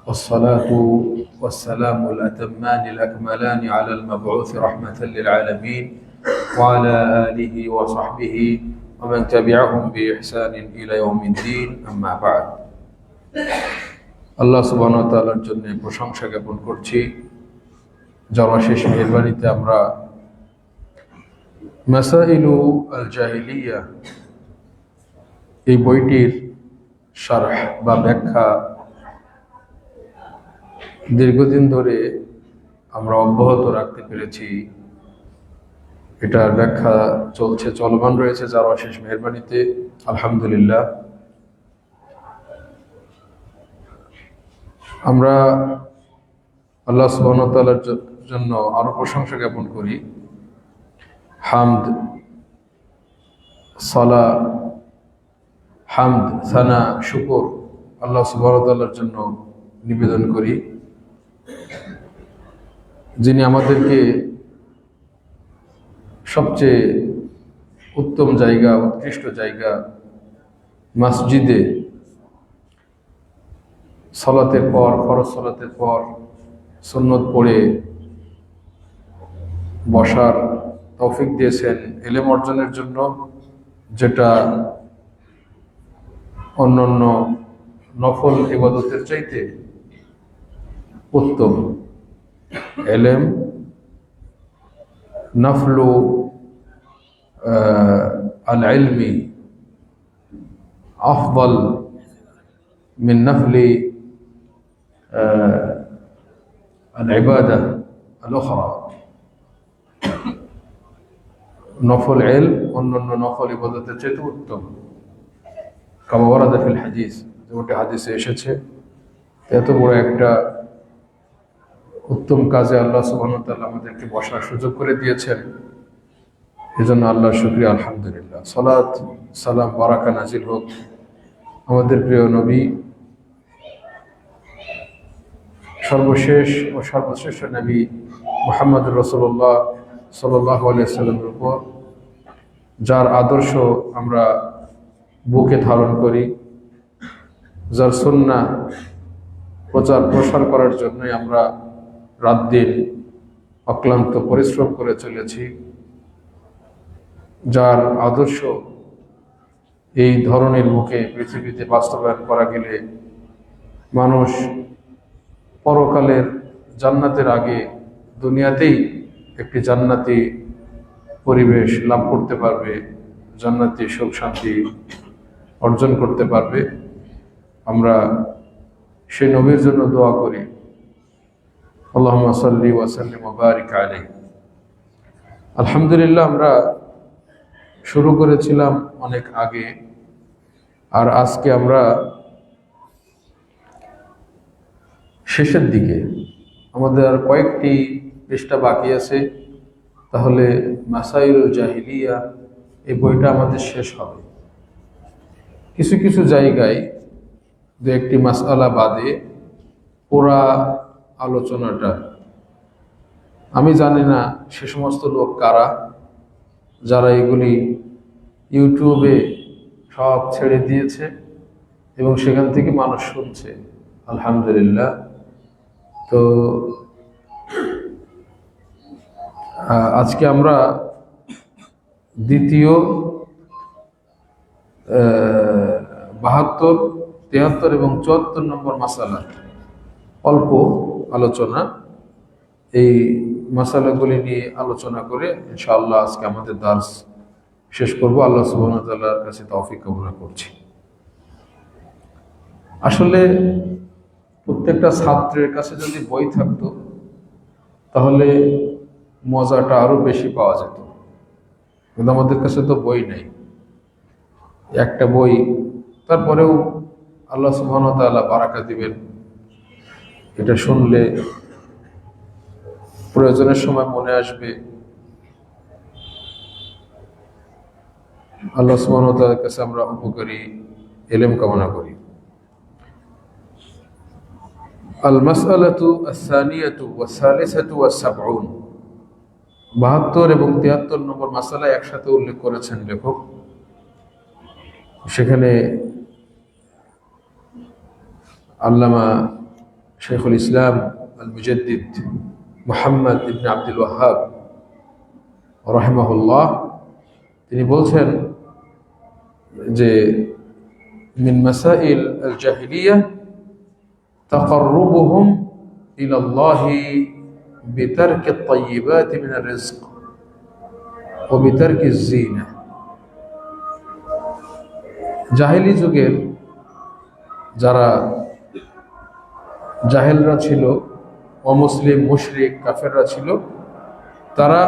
والصلاة والسلام الأتمان الأكملان على المبعوث رحمة للعالمين وعلى آله وصحبه ومن تبعهم بإحسان إلى يوم الدين أما بعد আল্লাহ সুবহানাহু ওয়া তাআলার জন্য প্রশংসা জ্ঞাপন করছি, যার অশেষ মেহেরবানিতে আমরা মাসাইলু আল জাহিলিয়া এই বইটির শারহ বা ব্যাখ্যা দীর্ঘদিন ধরে আমরা অব্যাহত রাখতে পেরেছি। এটার ব্যাখ্যা চলমান রয়েছে যার অশেষ মেহেরবানিতে, আলহামদুলিল্লাহ। আমরা আল্লাহ সুবহানাহু ওয়া তাআলার জন্য আরো প্রশংসা জ্ঞাপন করি। হামদ, সানা, শুকর আল্লাহ সুবহানাহু ওয়া তাআলার জন্য নিবেদন করি, যিনি আমাদেরকে সবচেয়ে উত্তম জায়গা, উৎকৃষ্ট জায়গা মসজিদে সালাতের পর, ফরজ সালাতের পর সুন্নত পড়ে বসার তৌফিক দিয়েছেন ইলম অর্জনের জন্য, যেটা অন্যান্য নফল ইবাদতের চাইতে উত্তম। ইলম নফলু আল ইলমি আফদল মিন নফলি আল ইবাদা আল উখরা। নফল ইলম অন্যান্য নফল ইবাদতের চাইতে উত্তম, কামা ওয়ারাদা ফিল হাদিস, যেমনটি হাদিসে এসেছে। এত বড় একটা উত্তম কাজে আল্লাহ সুবহানাহু ওয়া তাআলা আমাদেরকে বসার সুযোগ করে দিয়েছেন, এজন্য আল্লাহর শুকরিয়া, আলহামদুলিল্লাহ। সালাত সালাম বারাকা নাজিল হোক আমাদের প্রিয় নবী, সর্বশেষ ও সর্বশ্রেষ্ঠ নবী মুহাম্মদুর রাসূলুল্লাহ সাল্লাল্লাহু আলাইহি ওয়াসাল্লামের উপর, যার আদর্শ আমরা বুকে ধারণ করি, যার সুন্নাহ প্রচার প্রসার করার জন্যই আমরা রাত দিন অক্লান্ত পরিশ্রম করে চলেছি, যার আদর্শ এই ধরনের বুকে পৃথিবীতে বাস্তবায়ন করা গেলে মানুষ পরকালের জান্নাতের আগে দুনিয়াতেই একটি জান্নাতি পরিবেশ লাভ করতে পারবে, জান্নাতি সুখ শান্তি অর্জন করতে পারবে। আমরা সেই নবীর জন্য দোয়া করি, আল্লাহুম্মা সাল্লি ওয়া সাল্লিম ওয়া বারিক আলাইহি। আলহামদুলিল্লাহ, আমরা শুরু করেছিলাম অনেক আগে, আর আজকে আমরা শেষের দিকে, আমাদের আর কয়েকটি পৃষ্ঠা বাকি আছে, তাহলে মাসাইলুল জাহিলিয়া এই বইটা আমাদের শেষ হবে। কিছু কিছু জায়গায় দু একটি মাসআলা বাদে পুরা আলোচনাটা, আমি জানি না সে সমস্ত লোক কারা যারা এগুলি ইউটিউবে সব ছেড়ে দিয়েছে এবং সেখান থেকে মানুষ শুনছে, আলহামদুলিল্লাহ। তো আজকে আমরা দ্বিতীয় 72, 73 এবং 74 নম্বর মাসালা, অল্প আলোচনা, এই মাসালাগুলি নিয়ে আলোচনা করে ইনশাআল্লাহ আজকে আমাদের দার্স শেষ করব। আল্লাহ সুবহানাহু ওয়া তাআলার কাছে তৌফিক কামনা করছি। আসলে প্রত্যেকটা ছাত্রের কাছে যদি বই থাকতো তাহলে মজাটা আরো বেশি পাওয়া যেত, কিন্তু আমাদের কাছে তো বই নেই। একটা বই, তারপরেও আল্লাহ সুবহানাহু ওয়া তাআলা বারাকা দিবেন, এটা শুনলে প্রয়োজনের সময় মনে আসবে। আল্লাহ সুবহানাহু ওয়া তাআলার কাছে আমরা উপকারী ইলম কামনা করি। আল মাসআলাতু আস-সানিয়াতু ওয়াস-সালিসাতু ওয়াস-সাবউন, 72 এবং 73 নম্বর মাসালা একসাথে উল্লেখ করেছেন লেখক। সেখানে আল্লামা শেখুল ইসলাম আল মুজাদ্দিদ মুহাম্মদ ইবনে আব্দুল ওয়াহ্হাব রাহিমাহুল্লাহ তিনি বলছেন যে মিন মাসাইল আল জাহিলিয়াহ তাকাররুবুহুম ইলা আল্লাহি বিতারকি আত-তাইয়্যিবাত মিন আর-রিজক ওয়া বিতারকি আয-যিনা। জাহেলি যুগের যারা জাহেলরা ছিল, অমুসলিম মুশরিক কাফেররা ছিল, তারা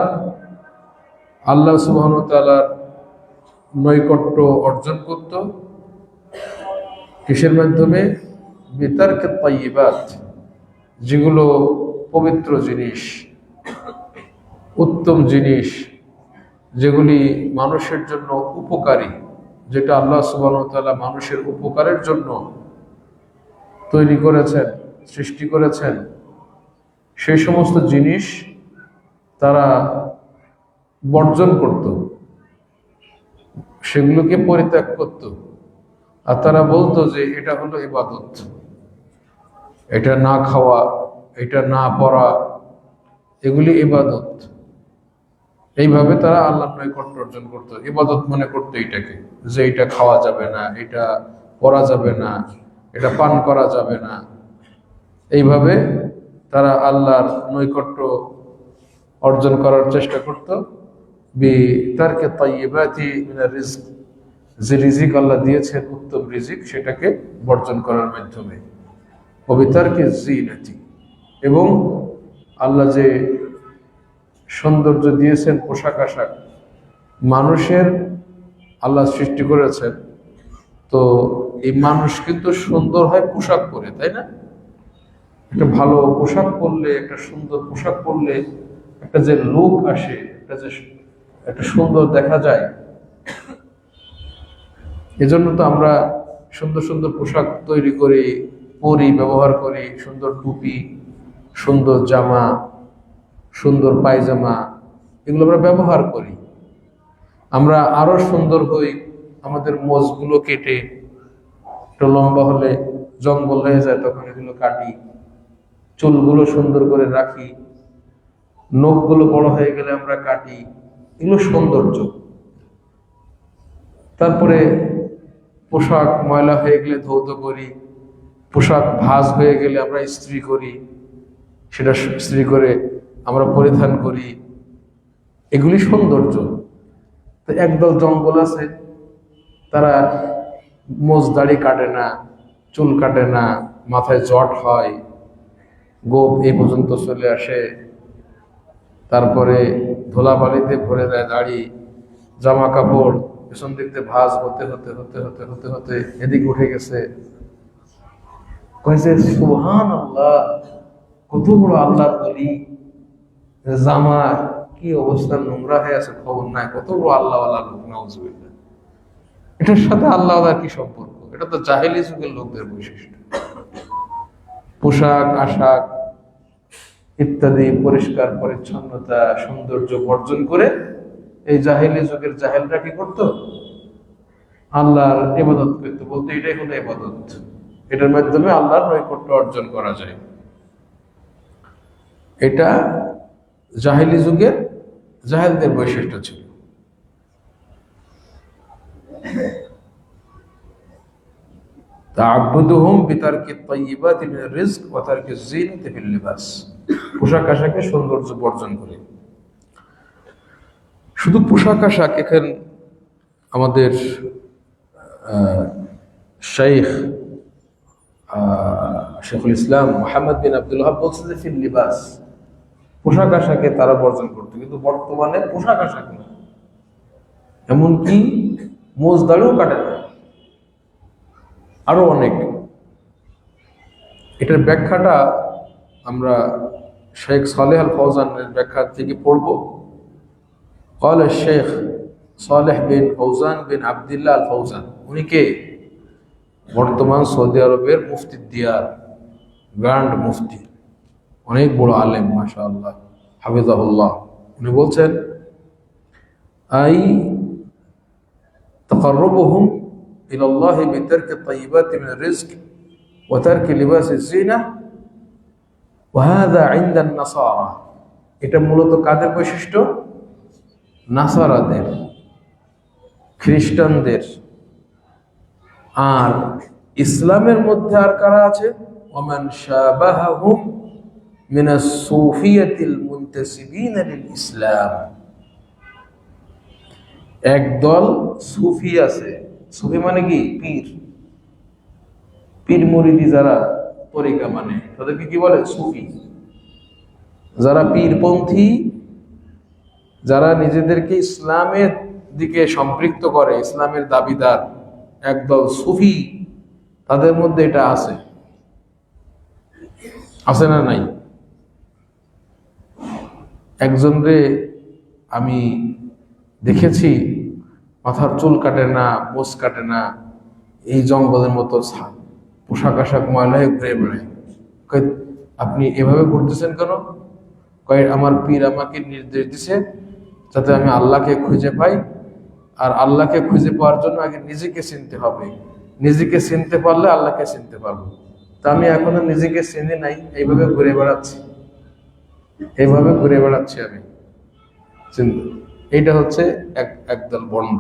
আল্লাহ সুবহানাহু ওয়া তাআলার নৈকট্য অর্জন করত কিসের মাধ্যমে? বিতারকে তাইয়্যিবাত, যেগুলো পবিত্র জিনিস, উত্তম জিনিস, যেগুলি মানুষের জন্য উপকারী, যেটা আল্লাহ সুবহানাহু ওয়া তাআলা মানুষের উপকারের জন্য তৈরি করেছেন, সৃষ্টি করেছেন, সেই সমস্ত জিনিস তারা বর্জন করত, সেগুলোকে পরিত্যাগ করত। আর তারা বলতো যে এটা হলো ইবাদত, এটা না খাওয়া, এটা না পড়া, এগুলি ইবাদত। এইভাবে তারা আল্লাহর নৈকট্য অর্জন করতো, ইবাদত মনে করতো এটাকে, যে এটা খাওয়া যাবে না, এটা পড়া যাবে না, এটা পান করা যাবে না। এইভাবে তারা আল্লাহর নৈকট্য অর্জন করার চেষ্টা করত বিতারকি তাইয়্যিবাতি মিনার রিজক, যে রিজিক আল্লাহ দিয়েছেন উত্তম রিজিক, সেটাকে বর্জন করার মাধ্যমে। ওয়া বিতারকি যিনাতি, এবং আল্লাহ যে সৌন্দর্য দিয়েছেন পোশাক আশাক, মানুষের আল্লাহ সৃষ্টি করেছেন, তো এই মানুষ কিন্তু সুন্দর হয় পোশাক পরে, তাই না? একটা ভালো পোশাক পরলে, একটা সুন্দর পোশাক পরলে একটা যে লুক আসে, একটা সুন্দর দেখা যায়। এজন্য তো আমরা সুন্দর সুন্দর পোশাক তৈরি করি, পরি, ব্যবহার করি, সুন্দর টুপি, সুন্দর জামা, সুন্দর পায়জামা, এগুলো আমরা ব্যবহার করি। আমরা আরো সুন্দর হই, আমাদের মোজগুলো কেটে, একটু লম্বা হলে জঙ্গল হয়ে যায়, তখন এগুলো কাটি, চুলগুলো সুন্দর করে রাখি, নখগুলো বড় হয়ে গেলে আমরা কাটি, এগুলো সৌন্দর্য। তারপরে পোশাক ময়লা হয়ে গেলে ধৌত করি, পোশাক ভাঁজ হয়ে গেলে আমরা ইস্ত্রি করি, সেটা ইস্ত্রি করে আমরা পরিধান করি, এগুলি সৌন্দর্য। তো একদল জঙ্গল আছে, তারা মোজ দাড়ি কাটে না, চুল কাটে না, মাথায় জট হয়, গোপ এই পর্যন্ত চলে আসে, তারপরে ধুলাবালিতে ভরে দেয় দাড়ি, জামা কাপড় পেছন দিক দিয়ে ভাঁজ হতে হতে হতে হতে হতে হতে এদিকে উঠে গেছে। কয়েছে সুবহানাল্লাহ, কত বড় আল্লাহর ওলি, জামা কি অবস্থা, নোংরা হয়ে আছে, খবর নাই, কত বড় আল্লাহওয়ালা লোক, নাউজুবিল্লাহ। এটার সাথে আল্লাহওয়ালার কি সম্পর্ক? এটা তো জাহেলি যুগের লোকদের বৈশিষ্ট্য। পোশাক আশাক ইত্যাদি পরিষ্কার পরিচ্ছন্নতা সৌন্দর্য বর্জন করে এই জাহেলি যুগের জাহেলরা কি করতো? আল্লাহর ইবাদত করতো, বলতে এটাই হলো ইবাদত, এটার মাধ্যমে আল্লাহর নৈকট্য অর্জন করা যায়। এটা জাহেলি যুগের জাহেলদের বৈশিষ্ট্য ছিল। তা'আব্বুদুহুম বিতারকি আত-তাইয়্যিবাতি মিনার রিজক ওয়া তারকি আয-যিনাতি ফিল লিবাস, পোশাক আশাকে সৌন্দর্য বর্জন করে। শুধু পোশাক আশাক, এখানে আমাদের শেখুল ইসলাম মুহাম্মদ বিন আব্দুল ওয়াহ্হাব বলছেন যে ফিল লিবাস, পোশাক আশাকে তারা বর্জন করতো, কিন্তু বর্তমানে পোশাক আশাক না, এমনকি মোজ দাড়িও কাটে না, আরো অনেক। এটার ব্যাখ্যাটা আমরা শেখ সালেহ আল ফৌজানের ব্যাখ্যা থেকে পড়ব। قال الشيخ صالح بن فوزان بن عبد الله الفوزان, উনি কে? বর্তমান সৌদি আরবের মুফতি দিয়ার, গ্র্যান্ড মুফতি, অনেক বড় আলেম, মাশাআল্লাহ, হাফিজাহুল্লাহ। উনি বলছেন আই তাকাররুবুহুম ইলাল্লাহি বিতারকি আত-তাইয়্যিবাতি মিনার রিজক ওয়া তারকি লিবাসিজ জিনা ওয়া হাযা ইনদা আন-নাসারা। এটা মূলত কাদের বৈশিষ্ট্য? নাসারাদের, খ্রিস্টানদের। আর ইসলামের মধ্যে আর কারা আছে? ওমান শাবাহাহুম মিনাস সুফিয়াতিল মুনতাসিবিনা লিল ইসলাম। একদল সুফি আছে। সুফি মানে কি? পীর। পীর মুরিদি যারা তরিকা মানে তাদেরকে কি বলে? সুফি। যারা পীরপন্থী, যারা নিজেদেরকে ইসলামের দিকে সম্পৃক্ত করে, ইসলামের দাবিদার, একদল সুফি, তাদের মধ্যে এটা আছে। আছে না নাই? একজনরে আমি দেখেছি, মাথার চুল কাটে না, মোচ কাটে না, এই জঙ্গলের মতো পোশাক আশাক ময়লা হয়ে ঘুরে বেড়ায়। আপনি এভাবে ঘুরতেছেন কেন? কয় আমার পীর আমাকে নির্দেশ দিছে যাতে আমি আল্লাহকে খুঁজে পাই, আর আল্লাহকে খুঁজে পাওয়ার জন্য আগে নিজেকে চিনতে হবে, নিজেকে চিনতে পারলে আল্লাহকে চিনতে পারবো। তা আমি এখনো নিজেকে চিনি নাই, এইভাবে ঘুরে বেড়াচ্ছি, এইভাবে ঘুরে বেড়াচ্ছি আমি। এইটা হচ্ছে একদল বন্ড।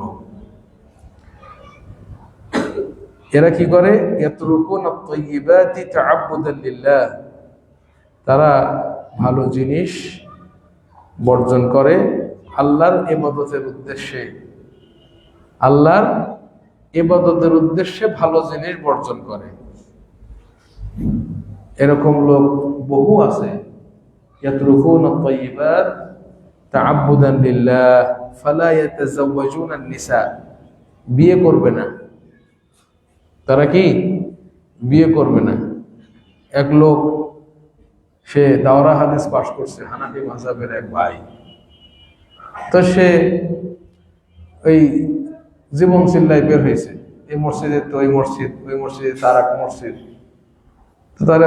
এরা কি করে? ইয়াতরুকুনা আত-তাইয়্যিবাতি তা'আব্বুদান লিল্লাহ। তারা ভালো জিনিস বর্জন করে আল্লাহর ইবাদতের উদ্দেশ্যে। আল্লাহর ইবাদতের উদ্দেশ্যে ভালো জিনিস বর্জন করে। এরকম লোক বহু আছে। ইয়াতরুকুনা আত-তাইয়্যিবাত তা'আব্বুদান লিল্লাহ ফালা ইয়াতাযাওয়াজুনা আন-নিসা। বিয়ে করবে না। তারা কি? বিয়ে করবে না। এক লোক, সে দাওরা হাদিস পাশ করছে, হানাফি মাযহাবের এক ভাই। তো সে ওই জীবন চিল্লায় বের হয়েছে, এই মসজিদে তো ওই মসজিদ, ওই মসজিদে তার এক মসজিদ। তো তাহলে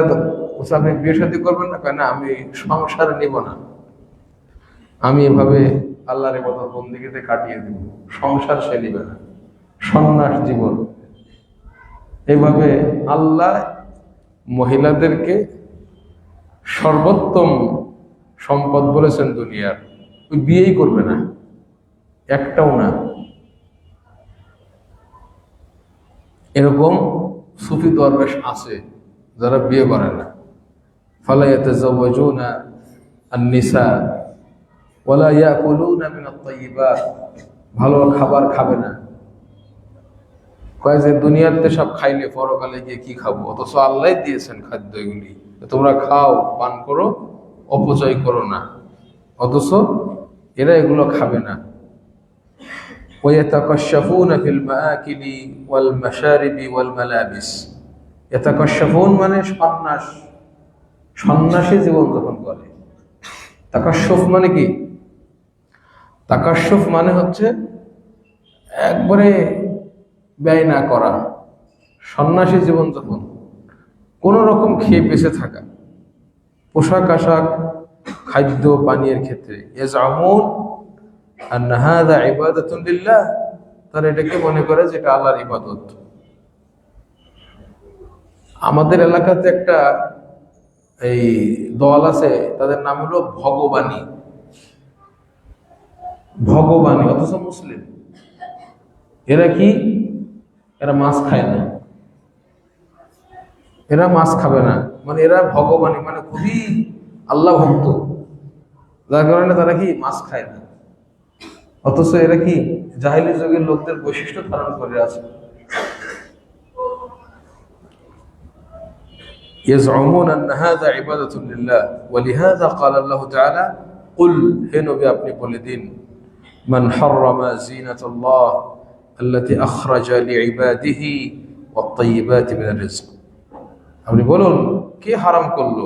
আপনি বিয়ে শাদী করবেন না? কেন? আমি সংসারে নিব না, আমি এভাবে আল্লাহর ইবাদত বন্দেগীতে কাটিয়ে দিব, সংসার সে নিবে না, সন্ন্যাস জীবন। এইভাবে আল্লাহ মহিলাদেরকে সর্বোত্তম সম্পদ বলেছেন দুনিয়ার। ওই বিয়েই করবে না, একটাও না। এরকম সুফি দরবেশ আছে যারা বিয়ে করে না। ফালা ইয়াতাযাওয়াজুনা আন-নিসা ওয়ালা ইয়াকুলুনা মিন আত-তাইয়্যিবাত। ভালো খাবার খাবে না। কয় যে দুনিয়াতে সব খাইলে পরকালে গিয়ে কি খাবো? অথচ আল্লাহ দিয়েছেন খাদ্য, এগুলি তোমরা খাও, পান করো, অপচয় করো না। অথচ এরা এগুলো খাবে না। ওয়াতাকাশশাফুনা ফিল মাআকিলি ওয়াল মাশারিবি ওয়াল মালাবিস। ইয়াতাকাশশাফুন মানে সন্ন্যাস, সন্ন্যাসী জীবন যাপন করে। তাকাশশুফ মানে কি? তাকাশশুফ মানে হচ্ছে একবারে ব্যয় না করা, সন্ন্যাসী জীবন যাপন, কোন রকম খেয়ে বেঁচে থাকা, পোশাক আশাক, খাদ্য পানীয়ের ক্ষেত্রে। ইয়াজআমুন আন্না হাযা ইবাদাতুন লিল্লাহ। তারা এটাকে মনে করে যে এটা আল্লাহর ইবাদত। আমাদের এলাকাতে একটা এই দল আছে, তাদের নাম হলো ভগবানী। ভগবানী, অথচ মুসলিম। এরা কি? এরা মাছ খায় না, এরা মাছ খাবে না, মানে এরা ভগবানী, মানে খুবই আল্লাহ ভক্ত, যার কারণে তারা কি? মাছ খায় না। অথচ এরা কি? জাহিলি যুগের লোকদের বৈশিষ্ট্য ধারণ করে আছে। يزعمون أن هذا عبادة لله ولهذا قال الله تعالى قل হে নবী আপনি বলে দিন من حرم زينة الله التي أخرج لعباده والطيبات من الرزق। আপনি বলুন কে হারাম করলো?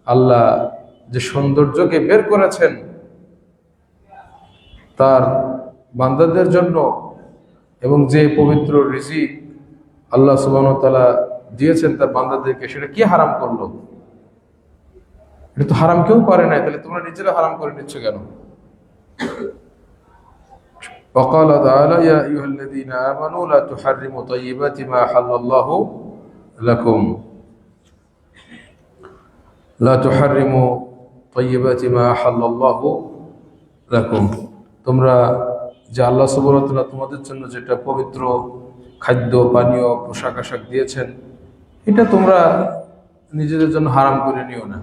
আল্লাহ যে সৌন্দর্যকে বের করেছেন তার বান্দাদের জন্য, এবং যে পবিত্র রিজিক আল্লাহ সুবহানাহু ওয়া তাআলা দিয়েছেন তার বান্দাদেরকে, সেটা কি হারাম করলো? এটা তো হারাম কেউ করে নাই, তাহলে তোমরা নিজেরা হারাম করে নিচ্ছ কেন? وقال تعالى يا أيها الذين آمنوا لا تحرموا طيبات ما أحل الله لكم লা তুহাররিমু তাইয়্যিবাতি মা আহাল্লাল্লাহু লাকুম, তোমরা যে আল্লাহ সুবহানাহু ওয়া তাআলা তোমাদের জন্য যেটা পবিত্র খাদ্য পানীয় পোশাক আশাক দিয়েছেন, এটা তোমরা নিজেদের জন্য হারাম করে নিও না।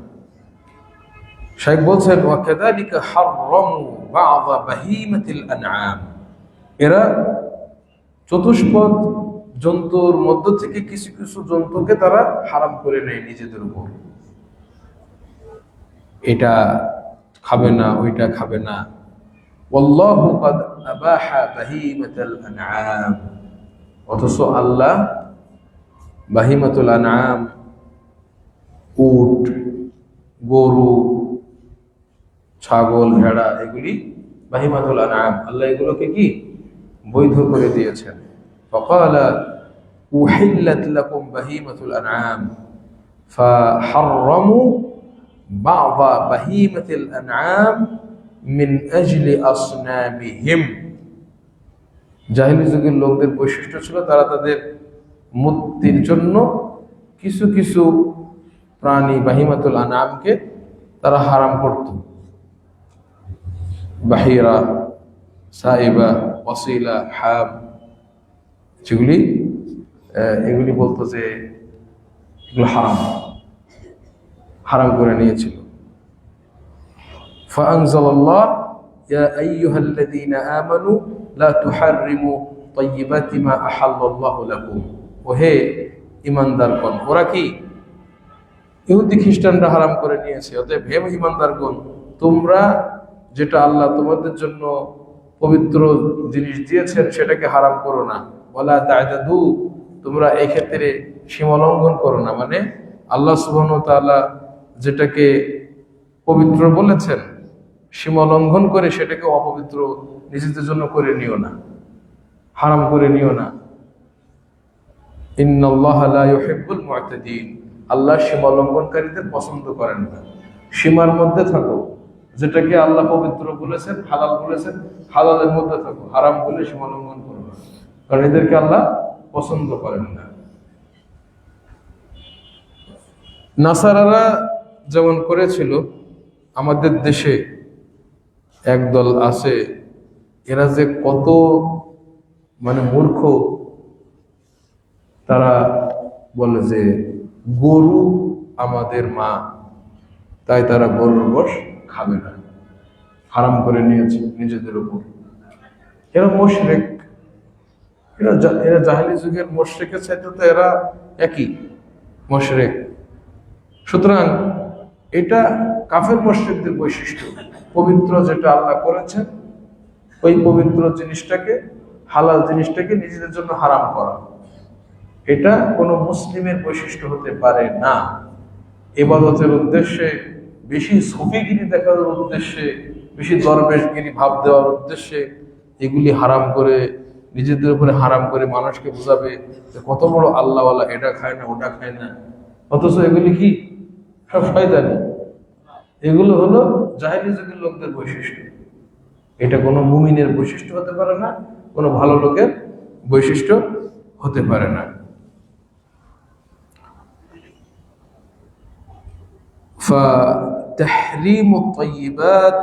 শাইখ বলছেন ওয়া কাযালিকা হাররামু বা'যা বাহীমাতিল আনআম, এরা চতুষ্পদ জন্তুর মধ্য থেকে কিছু কিছু জন্তুকে তারা হারাম করে নেয় নিজেদের উপর। এটা খাবে না, ওইটা খাবে না। ওয়াল্লাহু ক্বাদ আবাহা বাহীমাতাল আনআম, অথচ আল্লাহ বাহীমাতুল আনআম, উট, গরু, ছাগল, ভেড়া, এগুলি বাহীমাতুল আনআম, আল্লাহ এগুলোকে কি বৈধ করে দিয়েছেন। ফাকালা উহিল্লাত লাকুম বাহীমাতুল আনআম ফাহাররামু বা'যা বাহীমাতিল আনআম মিন আজলি আসনামিহিম। জাহেলি যুগের লোকদের বৈশিষ্ট্য ছিল তারা তাদের মূর্তির জন্য কিছু কিছু প্রাণী বাহিমাতুল আনআমকে তারা হারাম করত। বাহিরা, সাইবা, ওয়াসিলা, হাম, যেগুলি এগুলি বলতো যে এগুলো হারাম, হারাম করে নিয়েছিল। ফাআনজালাল্লাহ ইয়া আইয়ুহাল্লাযীনা আমানু লা তুহাররিমু তাইয়্যিবাতি মা আহাল্লাল্লাহু লাকুম, ওহে ঈমানদারগণ, ওরা কি ইহুদি খ্রিস্টানরা হারাম করে নিয়েছে, অতএব হে ঈমানদারগণ, তোমরা যেটা আল্লাহ তোমাদের জন্য পবিত্র জিনিস দিয়েছেন সেটাকে হারাম করো না। ওয়ালা তা'তাদু, তোমরা এই ক্ষেত্রে সীমা লঙ্ঘন করো না। মানে আল্লাহ সুবহানাহু ওয়া তাআলা যেটাকে পবিত্র বলেছেন, সীমা লঙ্ঘন করে সেটাকে অপবিত্র নিজেদের জন্য করে নিও না, হারাম করে নিও না। ইন্নাল্লাহা লা ইউহিব্বুল মু'তাদিন, আল্লাহ সীমা লঙ্ঘনকারীদের পছন্দ করেন না। সীমার মধ্যে থাকো, যেটাকে আল্লাহ পবিত্র বলেছেন, হালাল বলেছেন, হালালের মধ্যে থাকো, হারাম বলে সীমা লঙ্ঘন করো না, কারণ এদেরকে আল্লাহ পছন্দ করেন না। নাসারারা যেমন করেছিল, আমাদের দেশে একদল আছে, এরা যে কত মানে মূর্খ, তারা বলে যে গরু আমাদের মা, তাই তারা গরুর গোশ খাবে না, হারাম করে নিয়েছে নিজেদের উপর। এরা মুশরিক, এরা জাহেলি যুগের মুশরিকের সাথে তো এরা একই মুশরিক। সুতরাং এটা কাফের মুশরিকদের বৈশিষ্ট্য, পবিত্র যেটা আল্লাহ করেছেন ওই পবিত্র জিনিসটাকে, হালাল জিনিসটাকে নিজেদের জন্য হারাম করা, এটা কোনো মুসলিমের বৈশিষ্ট্য হতে পারে না। ইবাদতের উদ্দেশ্যে, বেশি সুফিগিরি দেখানোর উদ্দেশ্যে, বেশি দরবেশগিরি ভাব দেওয়ার উদ্দেশ্যে এগুলি হারাম করে, নিজেদের উপরে হারাম করে মানুষকে বোঝাবে যে কত বড় আল্লাহওয়ালা, এটা খায় না, ওটা খায় না, অথচ এগুলি কি সব শয়তানি। এগুলো হলো জাহেলি যুগের লোকদের বৈশিষ্ট্য। এটা কোনো মুমিনের বৈশিষ্ট্য হতে পারে না, কোনো ভালো লোকের বৈশিষ্ট্য হতে পারে না। فَتَحْرِيمُ الطَّيِّبَاتِ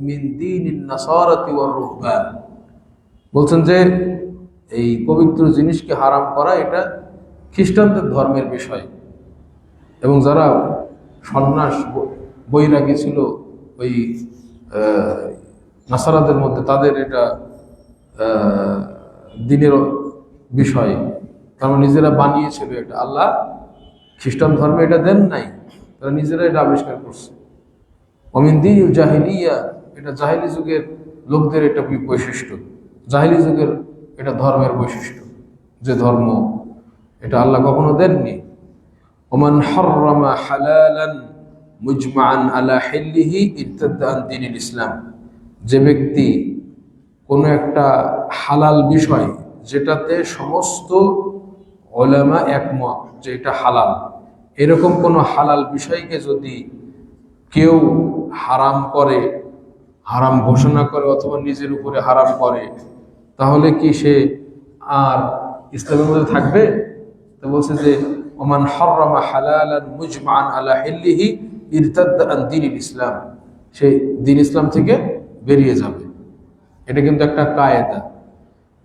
مِنْ دِينِ النَّصَارَةِ وَالرُّهْبَانِ, বলছেন যে এই পবিত্র জিনিসকে হারাম করা এটা খ্রিস্টানদের ধর্মের বিষয়, এবং যারা সন্ন্যাস বৈরাগী ছিল ওই নাসারাদের মধ্যে, তাদের এটা দিনের বিষয়, তারা নিজেরা বানিয়েছিল এটা। আল্লাহ খ্রিস্টান ধর্মে এটা দেন নাই, তারা নিজেরা এটা আবিষ্কার করছে। অমিন দীনুল জাহিলিয়া, এটা জাহিলি যুগের লোকদের এটা বৈশিষ্ট্য, জাহিলি যুগের এটা ধর্মের বৈশিষ্ট্য, যে ধর্ম এটা আল্লাহ কখনো দেননি। ওমান হাররামা হালালান মুজমাআন আলা হিল্লিহি ইরতাদ্দা আন দীনিল ইসলাম, যে ব্যক্তি কোনো একটা হালাল বিষয় যেটাতে সমস্ত উলামা একমত যে এটা হালাল, এরকম কোনো হালাল বিষয়কে যদি কেউ হারাম করে, হারাম ঘোষণা করে অথবা নিজের উপরে হারাম করে, তাহলে কি সে আর ইসলামের মধ্যে থাকবে? তো বলছে যে ওমান হাররামা হালালান মুজমাআন আলা হিল্লিহি ইরতাদ্দা আন দীনিল ইসলাম, সে দ্বীন ইসলাম থেকে বেরিয়ে যাবে। এটা কিন্তু একটা কায়েদা।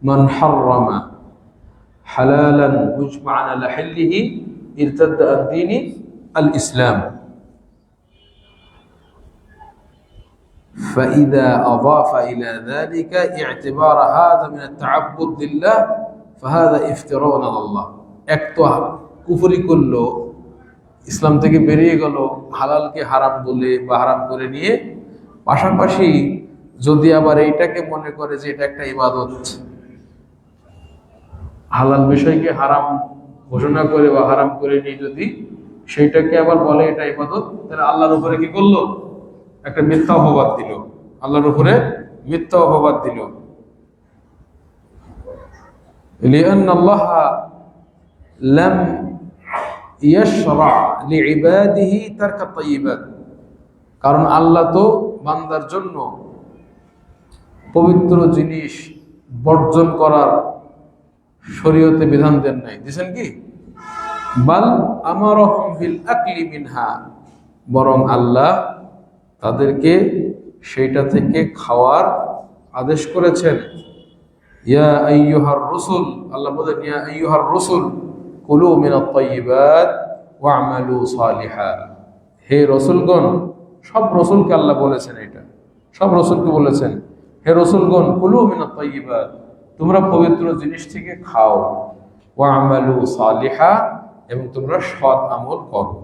মান হাররামা হালালান মুজমাআন আলা হিল্লিহি ইরতাদ্দা আন দীনি আল ইসলাম। فإذا أضاف إلى ذلك اعتبار هذا من التعبد لله فهذا افتراء على الله। এক তো কুফরি করলো, ইসলাম থেকে বেরিয়ে গেল, হালালকে হারাম বলে বা হারাম করে নিয়ে, পাশাপাশি যদি আবার এইটাকে মনে করে যে এটা একটা ইবাদত, হালাল বিষয়কে হারাম ঘোষণা করে বা হারাম করে নিয়ে যদি সেইটাকে আবার বলে এটা ইবাদত, তাহলে আল্লাহর উপরে কি করলো? একটা মিথ্যা অপবাদ দিল, আল্লাহর উপরে মিথ্যা অপবাদ দিল। لأن الله لم يشرع لعباده ترك الطيبات, কারণ আল্লাহ তো বান্দার জন্য পবিত্র জিনিস বর্জন করার শরীয়তে বিধান দেন নাই, দিয়েছেন কি? বাল আমারহুম বিল আকলি মিনহা, বরং আল্লাহ তাদেরকে সেইটা থেকে খাওয়ার আদেশ করেছেন। ইয়া আইয়ুহার রাসূল, আল্লাহ বলেন ইয়া আইয়ুহার রাসূল কুলু মিনাত তাইয়্যিবাত ওয়া'মালু সালিহা। হে রাসূলগণ, সব রাসূলকে আল্লাহ বলেছেন, এটা সব রাসূলকে বলেছেন, হে রাসূলগণ কুলু মিনাত তাইয়্যিবাত, তোমরা পবিত্র জিনিস থেকে খাও, ওয়া'মালু সালিহা, এবং তোমরা সৎ আমল করো।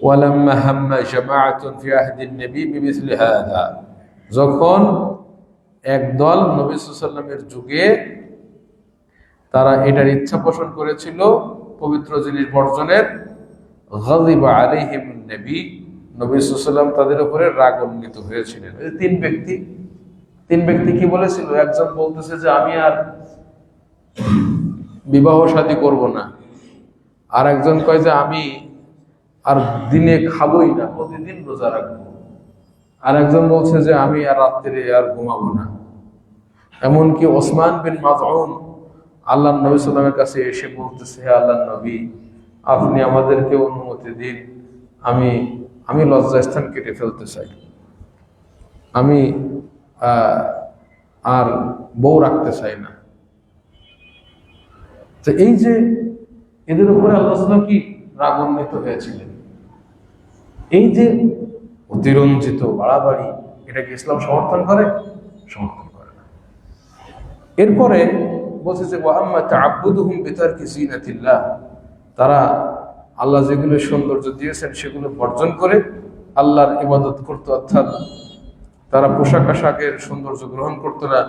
ওয়ালাম্মা হাম্মা জামাআতুন ফি আহদিন নবী বিমিসলি হাযা, যখন একদল নবী সাল্লাল্লাহু আলাইহি ওয়াসাল্লামের যুগে তারা এটার ইচ্ছা পোষণ করেছিল পবিত্র জিনিস বর্জনের, গাযিবা আলাইহিম নবী, নবী সাল্লাল্লাহু আলাইহি ওয়াসাল্লাম তাদের উপরে রাগান্বিত হয়েছিলেন। এই তিন ব্যক্তি কি বলেছিল? একজন বলতেছে যে আমি আর বিবাহ শাদী করব না, আর একজন কয় যে আমি আর দিনে খাবোই না, প্রতিদিন রোজা রাখবো, আর একজন বলছে যে আমি আর রাত্রে আর ঘুমাবো না। এমনকি ওসমান বিন মাযউন আল্লাহ নবী সাল্লামের কাছে এসে বলতেছে, হে আল্লাহ নবী, আপনি আমাদেরকে অনুমতি দিন, আমি লজ্জাস্থান কেটে ফেলতে চাই, আমি আর বউ রাখতে চাই না। তো এই যে এদের উপরে আল্লাহ সাল্লাম কি রাগান্বিত হয়েছিলেন, এই যে অতিরঞ্জিত বাড়াবাড়ি, এটাকে ইসলাম সমর্থন করে? সমর্থন করে না। এরপরে বলছে যে ওয়াম্মা তা'আব্বুদুহুম বিতারকি জিনাতিল্লাহ, তারা আল্লাহ যেগুলো সৌন্দর্য দিয়েছেন সেগুলো বর্জন করে আল্লাহর ইবাদত করত, অর্থাৎ তারা পোশাক আশাকের সৌন্দর্য গ্রহণ করতো না।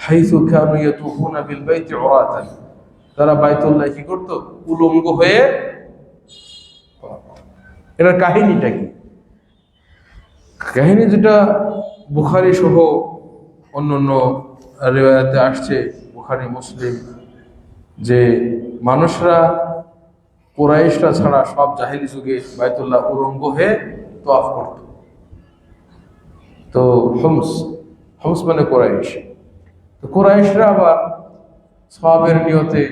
হাইসু কানু ইয়াতুফুনা বিল বাইতি উরাতান, তারা বাইতুল্লাহ কি করতো? উলঙ্গ হয়ে। এটার কাহিনীটা কি? কাহিনী যেটা বুখারী সহ অন্যান্য রিওয়ায়াতে আসছে, বুখারী মুসলিম, যে মানুষরা কুরাইশরা ছাড়া সব জাহেলি যুগে বাইতুল্লাহ উলঙ্গ হয়ে তওয়াফ করত। তো হোমস মানে কুরাইশ, তো কুরাইশরা আবার সওয়াবের নিয়তে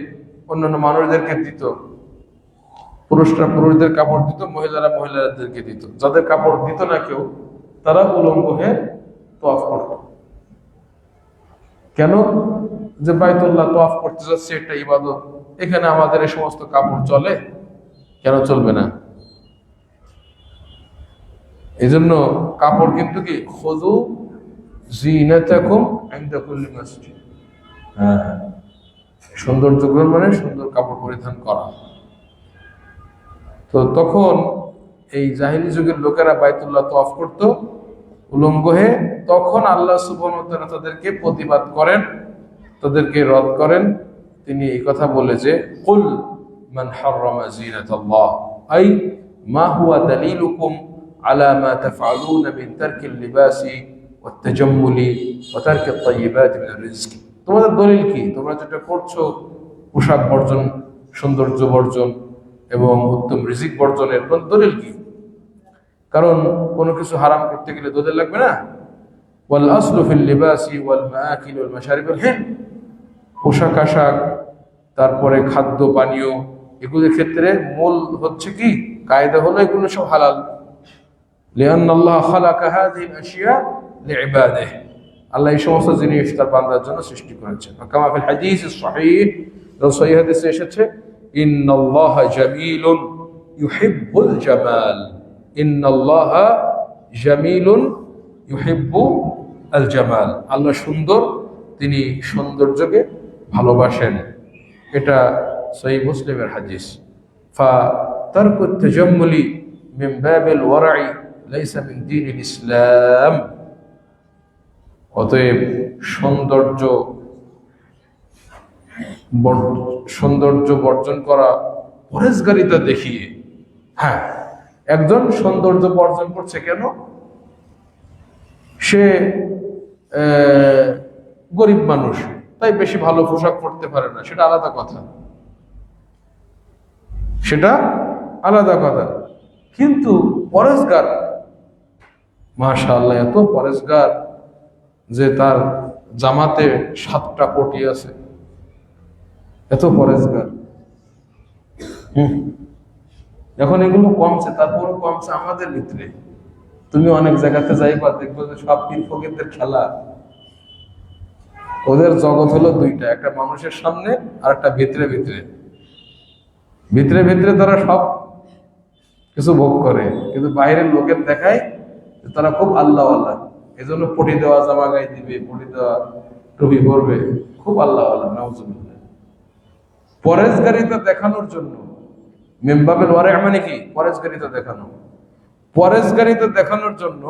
অন্যান্য মানুষদেরকে দিত, পুরুষরা পুরুষদের কাপড় দিত, মহিলারা মহিলাদেরকে দিত। যাদের কাপড় দিত না কেউ, তারা উলঙ্গ হয়ে তওয়াফ করত। কেন? যে বাইতুল্লাহ তওয়াফ করতে যাচ্ছে, একটা ইবাদত, এখানে আমাদের এই সমস্ত কাপড় চলে, কেন চলবে না? এই জন্য কাপড় কিন্তু কি খুযু জিনাতাকুম ইনদা কুল্লি মসজিদ, সৌন্দর্য গ্রহণ মানে সুন্দর কাপড় পরিধান করা। তো তখন এই জাহিলি যুগের লোকেরা বাইতুল্লাহ তওয়াফ করত উলঙ্গ হয়ে। তখন আল্লাহ সুবহানাহু ওয়া তাআলা তাদেরকে প্রতিবাদ করেন, তাদেরকে রদ করেন। তিনি এই কথা বলে যে কুল মান হাররামা জিনাতাল্লাহ, আই মা হুয়া দালিলুকুম আলা মা তাফআলুনা মিন তারকিল লিবাসি ওয়াত তাজাম্মুলি ওয়া তারকিত তাইয়্যিবাতি মিনার রিজক। তোমাদের দলিল কি? তোমরা যেটা করছো পোশাক বর্জন, সৌন্দর্য বর্জন এবং উত্তম রিজিক বর্জনের দলিল কি? কারণ কোনো কিছু হারাম করতে গেলে দলিল লাগবে না? ওয়াল আসলু ফিল লিবাসি ওয়াল মাআকিল ওয়াল মাশারিবিল হিল, পোশাক আশাক, তারপরে খাদ্য পানীয়, এগুলোর ক্ষেত্রে মূল হচ্ছে কি কায়দা হলো এগুলো সব হালাল, লিআন্না আল্লাহ খালাকা হাযিহি আল-আশিয়া লিইবাদিহি, আল্লাহ এই সমস্ত জিনিস তার বান্দার জন্য সৃষ্টি করেছেন। কামা ফিল হাদিস সহিহ, সহিহ হাদিসে এসেছে, ইন্নাল্লাহা জামিলুন ইউহিব্বুল জামাল, ইন্নাল্লাহা জামিলুন ইউহিব্বু আল জামাল, আল্লাহ সুন্দর, তিনি সৌন্দর্যকে ভালোবাসেন। এটা সহিহ মুসলিমের হাদিস। ফা তারকু তাজাম্মুলি মিন বাবিল ওয়ারাই লাইসা মিন দীনিল ইসলাম। অতএব সৌন্দর্য বর্জন করা পরেশগারিতা দেখিয়ে, হ্যাঁ, একজন সৌন্দর্য বর্জন করছে কেন? সে গরিব মানুষ, তাই বেশি ভালো পোশাক পরতে পারে না, সেটা আলাদা কথা, সেটা আলাদা কথা। কিন্তু পরেশগার, মাশাআল্লাহ, এত পরেশগার যে তার জামাতে 7টা কোটি আছে, এত পরেশগার। এখন এগুলো কমছে, তারপরও কমছে আমাদের ভিতরে। তুমি অনেক জায়গাতে যাইবা, দেখবো যে সব পীর ফকিরদের খেলা। ওদের জগৎ হলো দুইটা, একটা মানুষের সামনে আর একটা ভিতরে ভিতরে। ভিতরে ভিতরে তারা সব কিছু ভোগ করে, কিন্তু বাইরের লোকের দেখায় তারা খুব আল্লাহওয়ালা। এই জন্য পটি দেওয়া জামা গায়ে দিবে, পটি দেওয়া টুপি পরবে, খুব আল্লাহওয়ালা। নাউজুবিল্লাহ। পরেশগারিতা দেখানোর জন্য, মিম্বাবেল ওয়ারে মানে কি? পরেশগারিতা দেখানো। পরেশগারিতা দেখানোর জন্য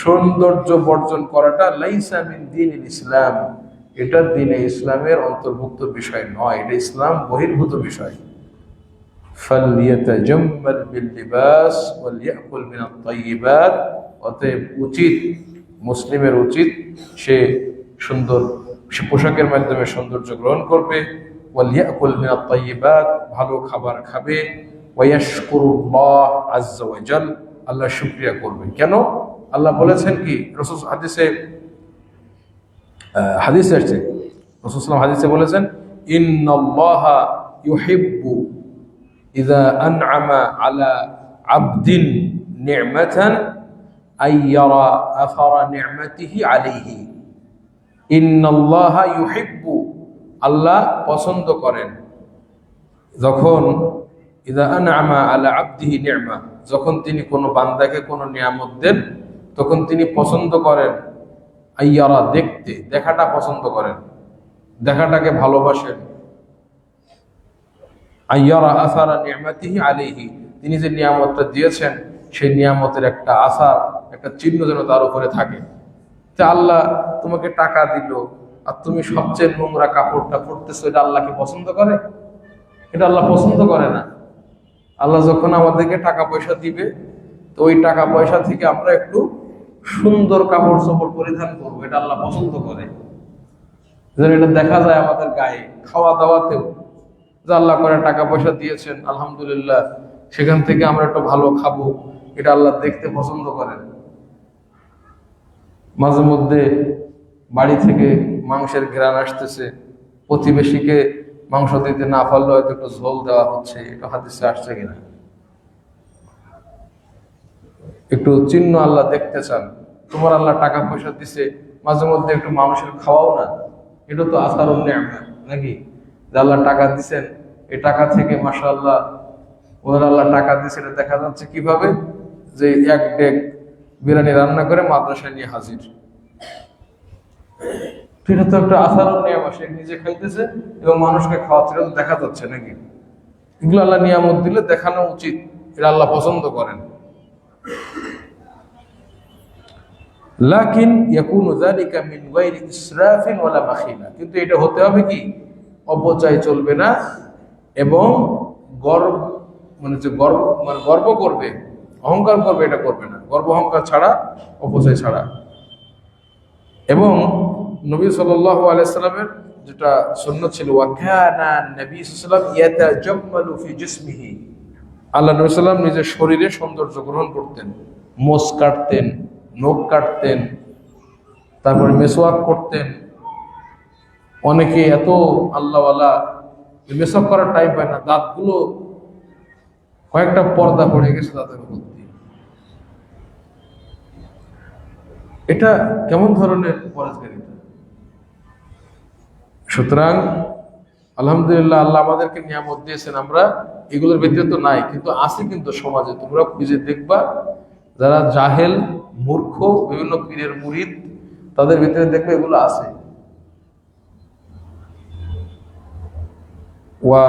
সৌন্দর্য বর্জন করাটা লাইসা মিন দীনিল ইসলাম, এটা দ্বীনে ইসলামের অন্তর্ভুক্ত বিষয় নয়, এটা ইসলাম বহির্ভূত বিষয়। ফালইয়াতাজাম্মাল বিল লিবাস ওয়াল ইয়াকুল মিনাত তাইয়্যিবাত, অতএব উচিত, মুসলিমের উচিত সে পোশাকের মাধ্যমে সৌন্দর্য গ্রহণ করবে, ওয়াল ইয়াকুল মিনাত তাইয়্যিবাত, ভালো খাবার খাবে, ওয়া ইয়াশকুরুল্লাহ আযজা ওয়া জাল, আল্লাহ শুকরিয়া করবে। কেন? আল্লাহ বলেছেন কি? রাসূল হাদিসে আসছে, রাসূল সাল্লাল্লাহু হাদিসে বলেছেন, ইন্নাল্লাহা ইউহিব্বু ইযা আনআমা আলা আবদিন নি'মাতান আইয়ারা আসারা নি'মাতিহি আলাইহি। ইন্নাল্লাহা ইউহিব্বু, আল্লাহ পছন্দ করেন যখন, ইযা আনআমা আলা আবদিহি নি'মা, যখন তিনি কোনো বান্দাকে কোনো নিয়ামত দেন, তখন তিনি পছন্দ করেন, আইয়ারা, দেখতে, দেখাটা পছন্দ করেন, দেখাটাকে ভালোবাসেন। আইয়ারা আসারা নি'মাতিহি আলাইহি, তিনি যে নিয়ামতটা দিয়েছেন সেই নিয়ামতের একটা আসার, একটা চিহ্ন যেন তার উপরে থাকে। যে আল্লাহ তোমাকে টাকা দিল আর তুমি সবচেয়ে নোংরা কাপড়টা পরতেছো, এটা আল্লাহকে পছন্দ করে? এটা আল্লাহ পছন্দ করে না। আল্লাহ যখন আমাদেরকে টাকা পয়সা দিবে, তো ওই টাকা পয়সা থেকে আমরা একটু সুন্দর কাপড় চোপড় পরিধান করবো, এটা আল্লাহ পছন্দ করে। যেন এটা দেখা যায় আমাদের গায়ে, খাওয়া দাওয়াতেও, যে আল্লাহ করে টাকা পয়সা দিয়েছেন, আলহামদুলিল্লাহ, সেখান থেকে আমরা একটু ভালো খাবো, এটা আল্লাহ দেখতে পছন্দ করেন। মাঝে মধ্যে বাড়ি থেকে মাংসের ঘ্রাণ আসতেছে, প্রতিবেশীকে মাংস দিতে না পারলে হয়তো একটু ঝোল দেওয়া হচ্ছে, এটা হাদিসে আসছে কিনা? একটু চিহ্ন আল্লাহ দেখতে চান। তোমার আল্লাহ টাকা পয়সা দিছে, মাঝে মধ্যে একটু মানুষের খাওয়াও না, এটা তো আসারুন নি'মা নাকি? যে আল্লাহ টাকা দিচ্ছেন, এই টাকা থেকে মাশাআল্লাহ ওনার আল্লাহ টাকা দিচ্ছে, এটা দেখা যাচ্ছে কিভাবে? যে এক ডেক বিরিয়ানি রান্না করে মাদ্রাসায় নিয়ে হাজির, এটা তো একটা আসারুন নি'মা, সে নিজে খাইতেছে এবং মানুষকে খাওয়াচ্ছে, এটা তো দেখা যাচ্ছে নাকি? এগুলো আল্লাহ নিয়ামত দিলে দেখানো উচিত, এটা আল্লাহ পছন্দ করেন। লাকিন ইয়াকুনু যালিকা মিন গায়রি ইসরাফিন ওয়ালা বাখিলা, কিন্তু এটা হতে হবে কি? অপচয় চলবে না, এবং গর্ব করবে, অহংকার করবে, এটা করবে না। গর্ব অহংকার ছাড়া, অপচয় ছাড়া। এবং নবী সাল্লাল্লাহু আলাইহি সাল্লামের যেটা সুন্নাত ছিল, ওয়া কানা নবী সাল্লাল্লাহু আলাইহি ওয়াসাল্লাম ইয়াতাজাম্মালু ফি জিসমিহি, আল্লাহ নবী সাল্লাল্লাহু আলাইহি ওয়াসাল্লাম নিজের শরীরে সৌন্দর্য গ্রহণ করতেন, মোচ কাটতেন, নখ কাটতেন, তারপরে মেসওয়াক করতেন। অনেকে এত আল্লাহওয়ালা, মেসওয়াক করার টাইম পায় না, দাঁতগুলো কয়েকটা পর্দা পড়ে গেছে দাঁতের মধ্যে, এটা কেমন ধরনের পরেজগারিতা? সুতরাং আলহামদুলিল্লাহ, আল্লাহ আমাদেরকে নিয়ামত দিয়েছেন, আমরা এগুলোর ব্যতীত নাই, কিন্তু আছে কিন্তু সমাজে। তোমরা খুঁজে দেখবা যারা জাহেল, মূর্খ, বিভিন্ন পীরের মুরিদ, তাদের ভিতরে দেখবে এগুলো আছে। ওয়া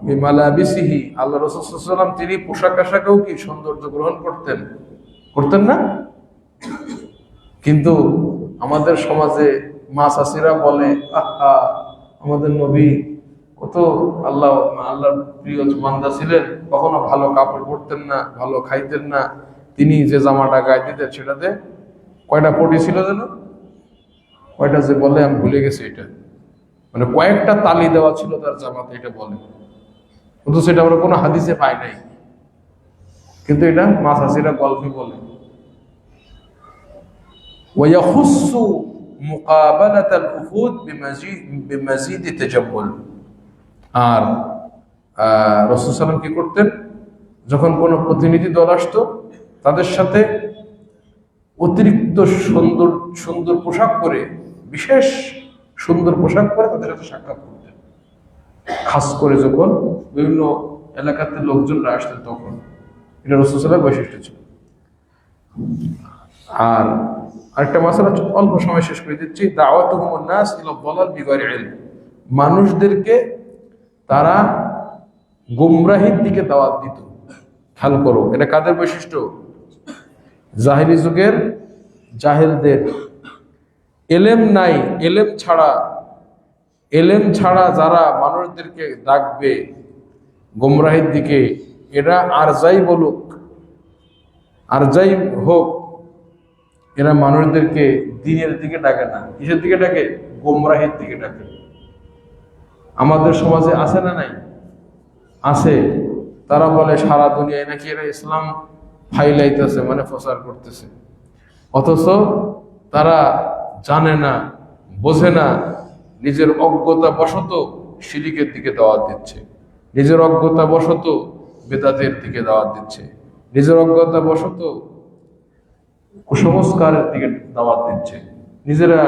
বিমালাবিসিহি, আল্লাহ রাসূল সাল্লাল্লাহু আলাইহি ওয়াসাল্লাম তিনি পোশাক আশাকেও কি সৌন্দর্য গ্রহণ করতেন? করতেন না? কিন্তু আমাদের সমাজে মাসাসিরা বলে, আহা, আমাদের নবী কত আল্লাহর প্রিয় বান্দা ছিলেন, কখনো ভালো কাপড় পরতেন না, ভালো খাইতেন না, তিনি যে জামাটা গায়ে দিতেন সেটাতে কয়টা পটি ছিল যেন, কয়টা যে বলে আমি ভুলে গেছি, এটা মানে কয়েকটা তালি দেওয়া ছিল তার জামাতে, এটা বলে, কিন্তু সেটা আমরা কোনো হাদিসে পাই নাই, কিন্তু এটা মাসাসিরা গল্পে বলে। ويخص مقابلة الوفود بمزيد تجمل। আর রাসূল সাল্লাল্লাহু কি করতেন, যখন কোনো প্রতিনিধি দল আসতো তাদের সাথে অতিরিক্ত সুন্দর সুন্দর পোশাক পরে, বিশেষ সুন্দর পোশাক পরে তাদের সাথে সাক্ষাৎ করতেন, খাস করে যখন বিভিন্ন এলাকাতে লোকজনরা আসতেন তখন। এটা রাসূল সাল্লাল্লাহু আলাইহি ওয়াসাল্লামের বৈশিষ্ট্য ছিল। আর আরেকটা মাসালা অল্প সময় শেষ করে দিচ্ছি, দাওয়াতুহুমুন নাস ইলা দালাল বিগাইরি ইলম, মানুষদেরকে তারা গুমরাহির দিকে দাওয়াত দিত। খেয়াল করো, এটা কাদের বৈশিষ্ট্য? জাহেলি যুগের জাহেলদের। এলেম নাই, এলেম ছাড়া যারা মানুষদেরকে ডাকবে গুমরাহির দিকে, এরা আর যাই বলুক, আর যাই হোক, এরা মানুষদেরকে দ্বীনের দিকে ডাকে না। কিসের দিকে ডাকে? গোমরাহির দিকে ডাকে। আমাদের সমাজে আছে না নাই? আছে। তারা বলে সারা দুনিয়ায় নাকি এরা ইসলাম ফাইলাইতেছে, মানে প্রচার করতেছে, অথচ তারা জানে না, বোঝে না, নিজের অজ্ঞতা বশত শিরিকের দিকে দাওয়াত দিচ্ছে, নিজের অজ্ঞতা বশত বেদাতের দিকে দাওয়াত দিচ্ছে, নিজের অজ্ঞতা বশত কুসংস্কারের দিকে দাওয়াত দিচ্ছে, নিজেরা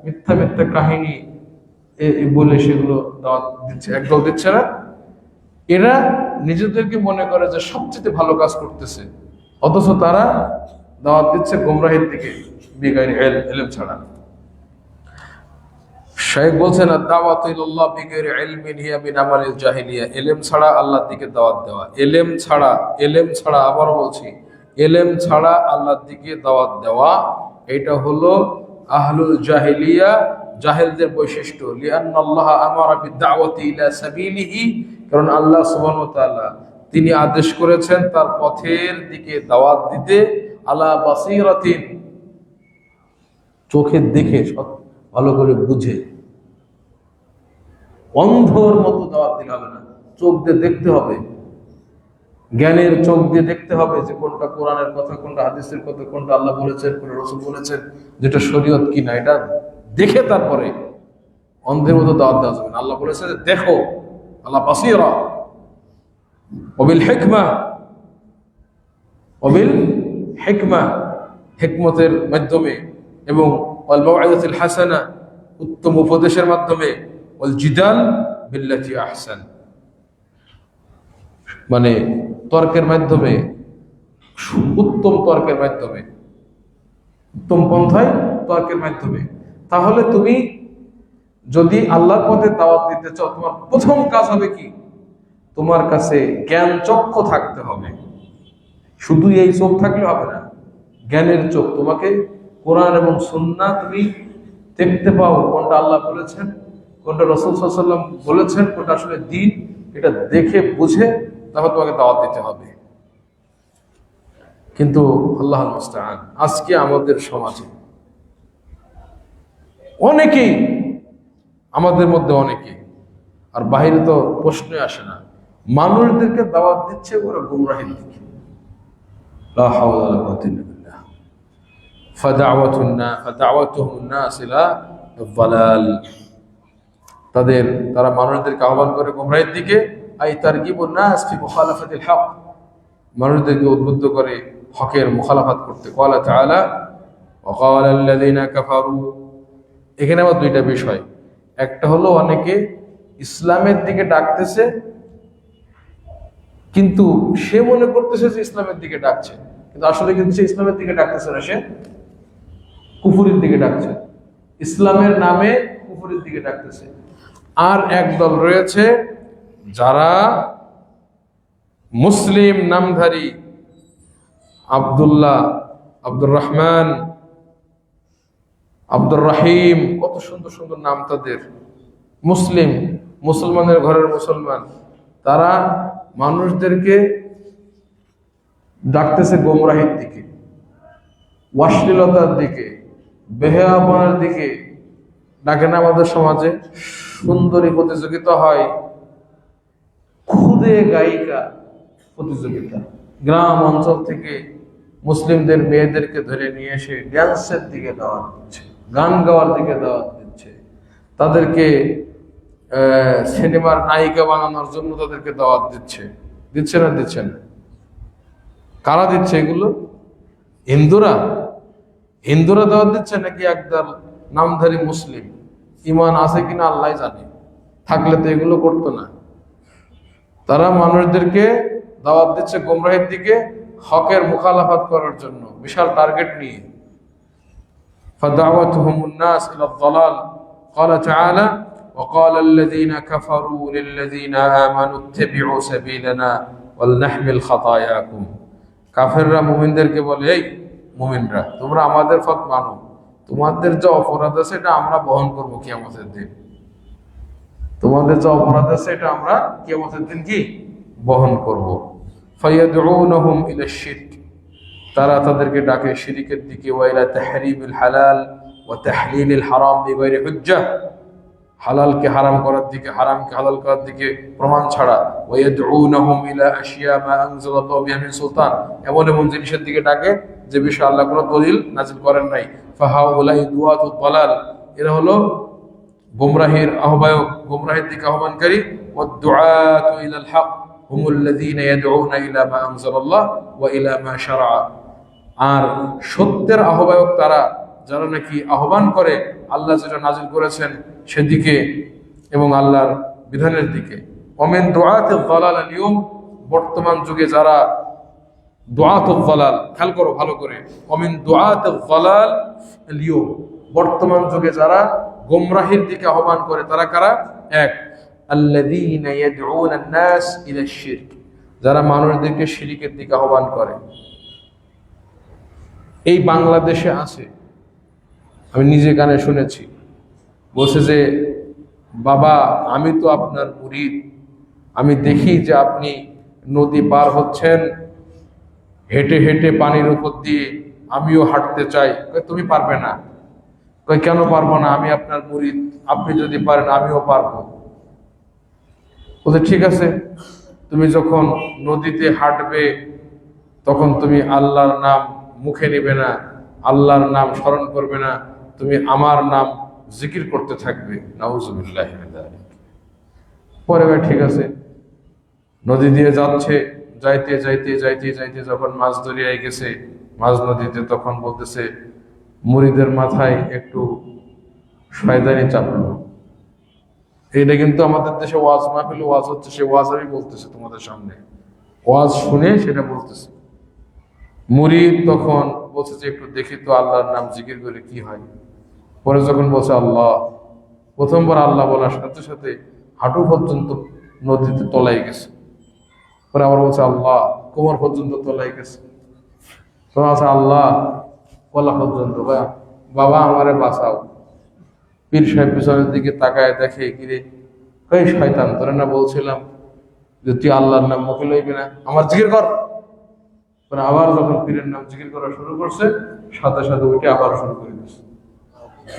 মিথ্যা মিথ্যা কাহিনী বলে সেগুলো দাওয়াত দিচ্ছে। একদল দিচ্ছে না, এরা নিজেদেরকে মনে করে যে সবচেয়ে ভালো কাজ করতেছে, অথচ তারা দাওয়াত দিচ্ছে গোমরাহির দিকে বিগাইরি ইলম ছাড়া। শাইখ বলছেন, দাওয়াতু ইলাল্লাহ বিগাইরি ইলমিন হিয়া মিন আমালিল জাহিলিয়া, ইলম ছাড়া আল্লাহর দিকে দাওয়াত দেওয়া, ইলম ছাড়া আবার বলছি, ইলম ছাড়া আল্লাহর দিকে দাওয়াত দেওয়া, এটা হলো আহলুল জাহিলিয়া, জাহেলদের বৈশিষ্ট্য। লিআন্নাল্লাহ আমারা বিদাওয়াতি ইলা সাবিলিহি, কারণ আল্লাহ সুবহানাহু ওয়া তাআলা তিনি আদেশ করেছেন তার পথের দিকে দাওয়াত দিতে, আলা বাসীরাতিন, চোখে দেখে, ভালো করে বুঝে, অন্ধর মতো দাওয়াত দিলে হবে না, চোখ দিয়ে দেখতে হবে, জ্ঞানের চোখ দিয়ে দেখতে হবে যে কোনটা কোরআনের কথা, কোনটা হাদিসের কথা, কোনটা আল্লাহ বলেছেন, কোনটা রাসূল বলেছেন, যেটা শরীয়ত কিনা, এটা দেখে তারপরে। অন্ধের মতো দাওয়াত দেওয়া যাবে না। আল্লাহ বলেছে যে দেখো, আল্লাহ বাসীরা ওয়াবিল হিকমা, হিকমতের মাধ্যমে, এবং ওয়াল মাউইযাতিল হাসানা, উত্তম উপদেশের মাধ্যমে, ওয়াল জিদাল বিল্লাতি আহসান, মানে তর্কের মাধ্যমে, উত্তম তর্কের মাধ্যমে, উত্তম পন্থায় তর্কের মাধ্যমে। তাহলে তুমি যদি আল্লাহর পথে দাওয়াত দিতে চাও, তোমার প্রথম কাজ হবে কি? তোমার কাছে জ্ঞান চক্ষু থাকতে হবে। শুধু এই চোখ থাকলে হবে না, জ্ঞানের চোখ। তোমাকে কোরআন এবং সুন্নাহ তুমি দেখতে পাও, কোনটা আল্লাহ বলেছেন, কোনটা রাসূল সাল্লাল্লাহু আলাইহি ওয়াসাল্লাম বলেছেন, কোনটা আসলে দ্বীন, এটা দেখে বুঝে তারপর তোমাকে দাওয়াত দিতে হবে। কিন্তু আল্লাহুল মুস্তাআন, আজকে আমাদের সমাজে অনেকেই, আমাদের মধ্যে অনেকেই, আর বাহিরে তো প্রশ্নই আসে না, মানুষদেরকে দাওয়াত দিচ্ছে ওরা গুমরাহির দিকে। লা হাওলা ওয়ালা কুওয়াতা ইল্লা বিল্লাহ। ফাদাওয়াতুহুম নাস ইলা আদ-দালাল, তারা মানুষদেরকে আহ্বান করে গুমরাহির দিকে। আই তারগিবুন নাস ফি মুখালাফাতিল হক, মানুষদেরকে উদ্বুদ্ধ করে হকের মুখালাফাত করতে। ক্বালা তাআলা وقال الذين كفروا, এখানে আবার দুইটা বিষয়। একটা হলো অনেকে ইসলামের দিকে ডাকতেছে কিন্তু সে মনে করতেছে যে ইসলামের দিকে ডাকছে, কিন্তু আসলে কিন্তু সে ইসলামের দিকে ডাকতেছে না, সে কুফুরের দিকে ডাকছে, ইসলামের নামে কুফুরের দিকে ডাকতেছে। আর একদল রয়েছে যারা মুসলিম নামধারী, আব্দুল্লাহ, আব্দুর রহমান, আব্দুর রহিম, কত সুন্দর সুন্দর নাম তাদের, মুসলিম, মুসলমানের ঘরের মুসলমান, তারা মানুষদেরকে ডাকতেছে গোমরাহির দিকে, অশ্লীলতার দিকে, বেহায়াপনার দিকে ডাকে না? আমাদের সমাজে সুন্দরী প্রতিযোগিতা হয়, খুদে গায়িকা প্রতিযোগিতা, গ্রাম অঞ্চল থেকে মুসলিমদের মেয়েদেরকে ধরে নিয়ে এসে ড্যান্সের দিকে দাওয়াত দিচ্ছে, গান গাওয়ার দিকে দাওয়াত দিচ্ছে, তাদেরকে সিনেমার নায়িকা বানানোর জন্য তাদেরকে দাওয়াত দিচ্ছে। দিচ্ছে না? দিচ্ছে না। কারা দিচ্ছে এগুলো? হিন্দুরা দাওয়াত দিচ্ছে নাকি একদল নামধারী মুসলিম? ইমান আছে কিনা আল্লাহ জানে, থাকলে তো এগুলো করতো না। তারা মানুষদেরকে দাওয়াত দিচ্ছে গোমরাহের দিকে, হকের মুখালাফাত করার জন্য, বিশাল টার্গেট নিয়ে। فدعوتهم الناس الى الضلال قال تعالى وقال الذين كفروا للذين آمنوا اتبعوا سبيلنا ولنحمل خطاياكم। কাফেররা মুমিনদেরকে বলে, এই মুমিনরা তোমরা আমাদের পথ মানো, তোমাদের যা অপরাধ আছে এটা আমরা বহন করব কিয়ামতের দিন, তোমাদের যা অপরাধ আছে এটা আমরা কিয়ামতের দিন কি বহন করব। ফায়াদউনহুম ইলা শিরক, তারা তাদেরকে ডাকে শিরকের দিকে, ওয়া ইলা তাহরিমিল হালাল ওয়া তাহলিলিল হারাম বিগাইরি হুজ্জাহ, হালালকে হারাম করার দিকে, হারামকে হালাল করার দিকে প্রমাণ ছাড়া। ওয়া ইয়াদউনহুম ইলা আশিয়া মা আনজালাল্লাহু বিহা মিন সুলতান, এমন এমন জিনিসের দিকে ডাকে যে বিষয়ে আল্লাহ কোনো দলিল নাযিল করেন নাই। ফাহাউলাই দুআতুদ দালাল, এরা হলো গোমরাহির আহ্বায়ক, গোমরাহির দিকে আহ্বানকারী। ওয়াদ দুআতু ইলাল হক হুমুল্লাযীনা ইয়াদউনা ইলা মা আনজালাল্লাহ ওয়া ইলা মা শারআ, আর সত্যের আহ্বায়ক তারা যারা নাকি আহ্বান করে আল্লাহ যেটা নাজিল করেছেন সেদিকে এবং আল্লাহর বিধানের দিকে। ওমিন দুআতিল দালাল আল-ইয়ুম, বর্তমান যুগে যারা দুআতুল দালাল, খেয়াল করো ভালো করে, ওমিন দুআতিল দালাল আল-ইয়ুম, বর্তমান যুগে যারা গোমরাহির দিকে আহ্বান করে তারা কারা? এক, আল্লাযীনা ইয়াদউনা আন-নাস ইলা আশ-শিরক, যারা মানুষদেরকে শিরকের দিকে আহ্বান করে। এই বাংলাদেশে আছে, আমি নিজে কানে শুনেছি, বলছে যে বাবা আমি তো আপনার মুরিদ, আমি দেখি যে আপনি নদী পার হচ্ছেন হেঁটে হেঁটে পানির উপর দিয়ে, আমিও হাঁটতে চাই। তুমি পারবে না। কেন পারবো না? আমি আপনার মুরিদ, আপনি যদি পারেন আমিও পারবো। বলছে ঠিক আছে, তুমি যখন নদীতে হাঁটবে তখন তুমি আল্লাহর নাম মুখে নেবে না, আল্লাহর নাম স্মরণ করবে না, তুমি আমার নাম জিকির করতে থাকবে। নাউজুবিল্লাহি মিন যালিক। পরে ভাই ঠিক আছে, নদী দিয়ে যাচ্ছে, যাইতে যাইতে যাইতে যাইতে যখন মাছ দরিয়ায় গেছে, মাঝ নদীতে, তখন বলতেছে মুরিদের মাথায় একটু শয়তানি চাপলো। এটা কিন্তু আমাদের দেশে ওয়াজ মাহফিলে ওয়াজ হচ্ছে, সে ওয়াজ আমি বলতেছি তোমাদের সামনে, ওয়াজ শুনে সেটা বলতেছে। মুরিদ তখন বলছে যে একটু দেখি তো আল্লাহর নাম জিকির করে কি হয়। পরে যখন বলছে আল্লাহ, প্রথমবার আল্লাহ বলার সাথে সাথে হাঁটু পর্যন্ত নদীতে তলায় গেছে। পরে আবার বলছে আল্লাহ, কোমর পর্যন্ত তলায় গেছে। তখন আছে আল্লাহ কলা পর্যন্ত। বাবা আমারে বাঁচাও। পীর সাহেব পিছনের দিকে তাকায় দেখে, কিরে কই শয়তান, তোরে না বলছিলাম যে তুই আল্লাহর নাম মুখে লইবি না, আমার জিকির কর। আবার যখন পীরের নাম জিকির করা শুরু করছে, সাথে সাথে ওইটা আবার শুরু করে দিচ্ছে।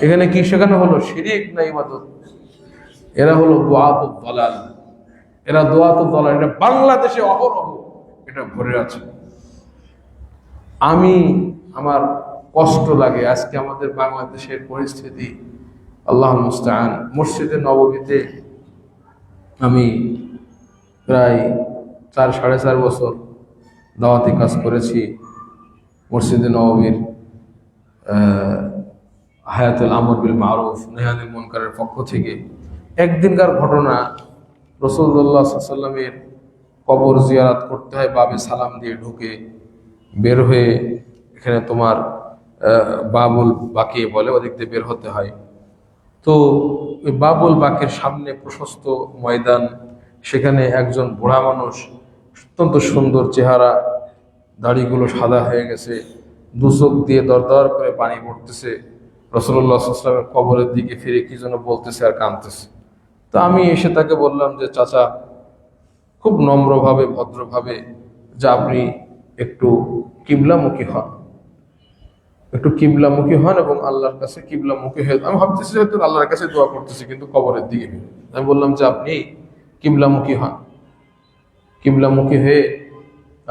এখানে কি শেখানো হলো? শিরিক না ইবাদত? এরা হলো দুআতুদ দালাল, এরা দুআতুদ দালাল। এটা বাংলাদেশে অহরহ এটা ভরে আছে। আমার কষ্ট লাগে আজকে আমাদের বাংলাদেশের পরিস্থিতি, আল্লাহুল মুস্তাআন। মসজিদে নববীতে আমি প্রায় 4-4.5 বছর দাওয়াতি কাজ করেছি। মসজিদে নববীর হায়াতুল আমর বিল মারুফ নেহানিল মুনকারের পক্ষ থেকে। একদিনকার ঘটনা, রাসূলুল্লাহ সাল্লাল্লাহু আলাইহি ওয়াসাল্লামের কবর জিয়ারত করতে হয়, বাবে সালাম দিয়ে ঢুকে বের হয়ে এখানে তোমার বাবুল বাকি বলে, ওদিক দিয়ে বের হতে হয়। তো ওই বাবুল বাকির সামনে প্রশস্ত ময়দান, সেখানে একজন বুড়া মানুষ, অত্যন্ত সুন্দর চেহারা, দাড়িগুলো সাদা হয়ে গেছে, দু চোখ দিয়ে দরদর করে পানি পড়তেছে, রাসূলুল্লাহ সাল্লাল্লাহু আলাইহি ওয়াসাল্লামের কবরের দিকে ফিরে কি যেন বলতেছে আর কাঁদতেছে। তো আমি এসে তাকে বললাম যে চাচা, খুব নম্রভাবে ভদ্রভাবে, যে আপনি একটু কিবলামুখী হন, একটু কিবলামুখী হন এবং আল্লাহর কাছে কিবলামুখী হয়ে, আমি ভাবতেছি হয়তো আল্লাহর কাছে দোয়া করতেছি কিন্তু কবরের দিকে। আমি বললাম যে আপনি কিবলামুখী হন, কিবলামুখী হয়ে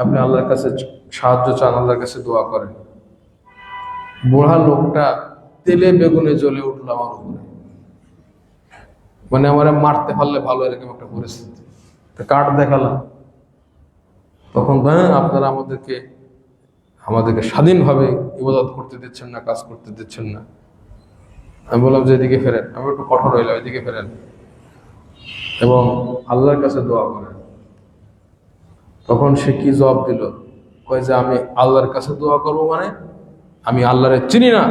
আপনি আল্লাহর কাছে সাহায্য চান, আল্লাহর কাছে দোয়া করেন। বুড়া লোকটা তেলে বেগুনে জ্বলে উঠলো আমার উপরে, মানে আমার মারতে পারলে ভালো, এরকম একটা পরিস্থিতি। কাঠ দেখালাম, তখন আপনারা আমাদেরকে স্বাধীনভাবে ইবাদত করতে দিচ্ছেন না, কাজ করতে দিচ্ছেন না। আমি বললাম যে এদিকে ফেরেন, আমি একটু কঠোর হইলাম, এদিকে ফেরেন এবং আল্লাহর কাছে দোয়া করেন। তখন সে কি জবাব দিল, কয় যে আমি আল্লাহর কাছে দোয়া করবো মানে আমি আল্লাহরে চিনি না,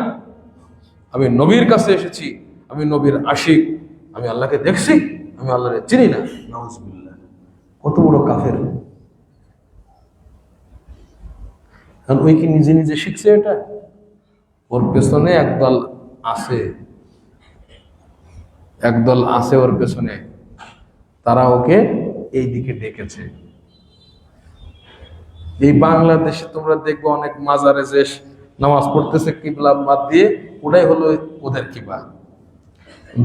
আমি নবীর কাছে এসেছি, আমি নবীর আশিক, আমি আল্লাহকে দেখছি, আমি আল্লাহরে চিনি না। নাউজুবিল্লাহ, কত বড় কাফের! কারণ ওই কি নিজে নিজে শিখছে এটা? ওর পেছনে একদল আছে ওর পেছনে, তারা ওকে এই দিকে ডেকেছে। এই বাংলাদেশে তোমরা দেখবো অনেক মাজারে যে নামাজ পড়তেছে কিবলা বাদ দিয়ে, ওটাই হলো ওদের কিবলা।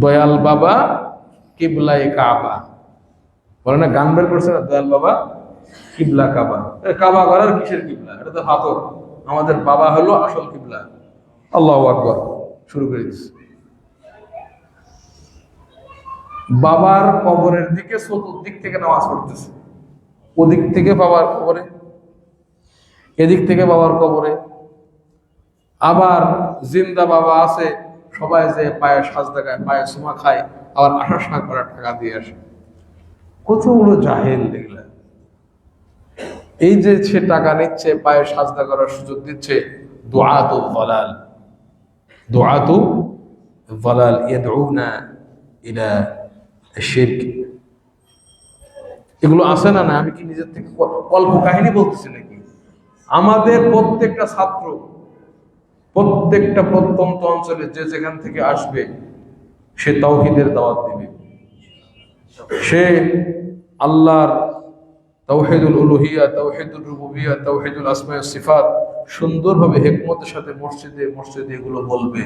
দয়াল বাবা কিবলায়ে কাবা বলে না, গান বের করছে না, দয়াল বাবা কিবলা কাবা। কাবা ঘরের কিসের কিবলা? এটা তো হাতর। আমাদের বাবা হলো আসল কিবলা। আল্লাহু আকবার, শুরু করে দিচ্ছে। বাবার কবরের দিকে চতুর্দিক থেকে নামাজ পড়তেছে, ওদিক থেকে বাবার কবরে, এদিক থেকে বাবার কবরে। আবার জিন্দা বাবা আছে, সবাই যে পায়ে সাজদা খায়, পায়ে সুমা খায়, আবার আশা করে টাকা দিয়ে আসে। কত বড় জাহেল দেখলেন! এই যে সে টাকা নিচ্ছে, পায়ে সাজদা করার সুযোগ দিচ্ছে, দুআতু যালাল ইয়াদউনা ইলা শিরক। এগুলো আছে না? না আমি কি নিজের থেকে গল্প কাহিনী বলতেছি নাকি? আমাদের প্রত্যেকটা ছাত্র, প্রত্যেকটা প্রত্যন্ত অঞ্চলে যে যেখান থেকে আসবে, সে তাওহীদের দাওয়াত দিবে, সে আল্লাহর তাওহীদুল উলুহিয়া, তাওহীদুল রুবুবিয়া, তাওহীদুল আসমা ওয়াস সিফাত সুন্দরভাবে হিকমতের সাথে মসজিদে এগুলো বলবে,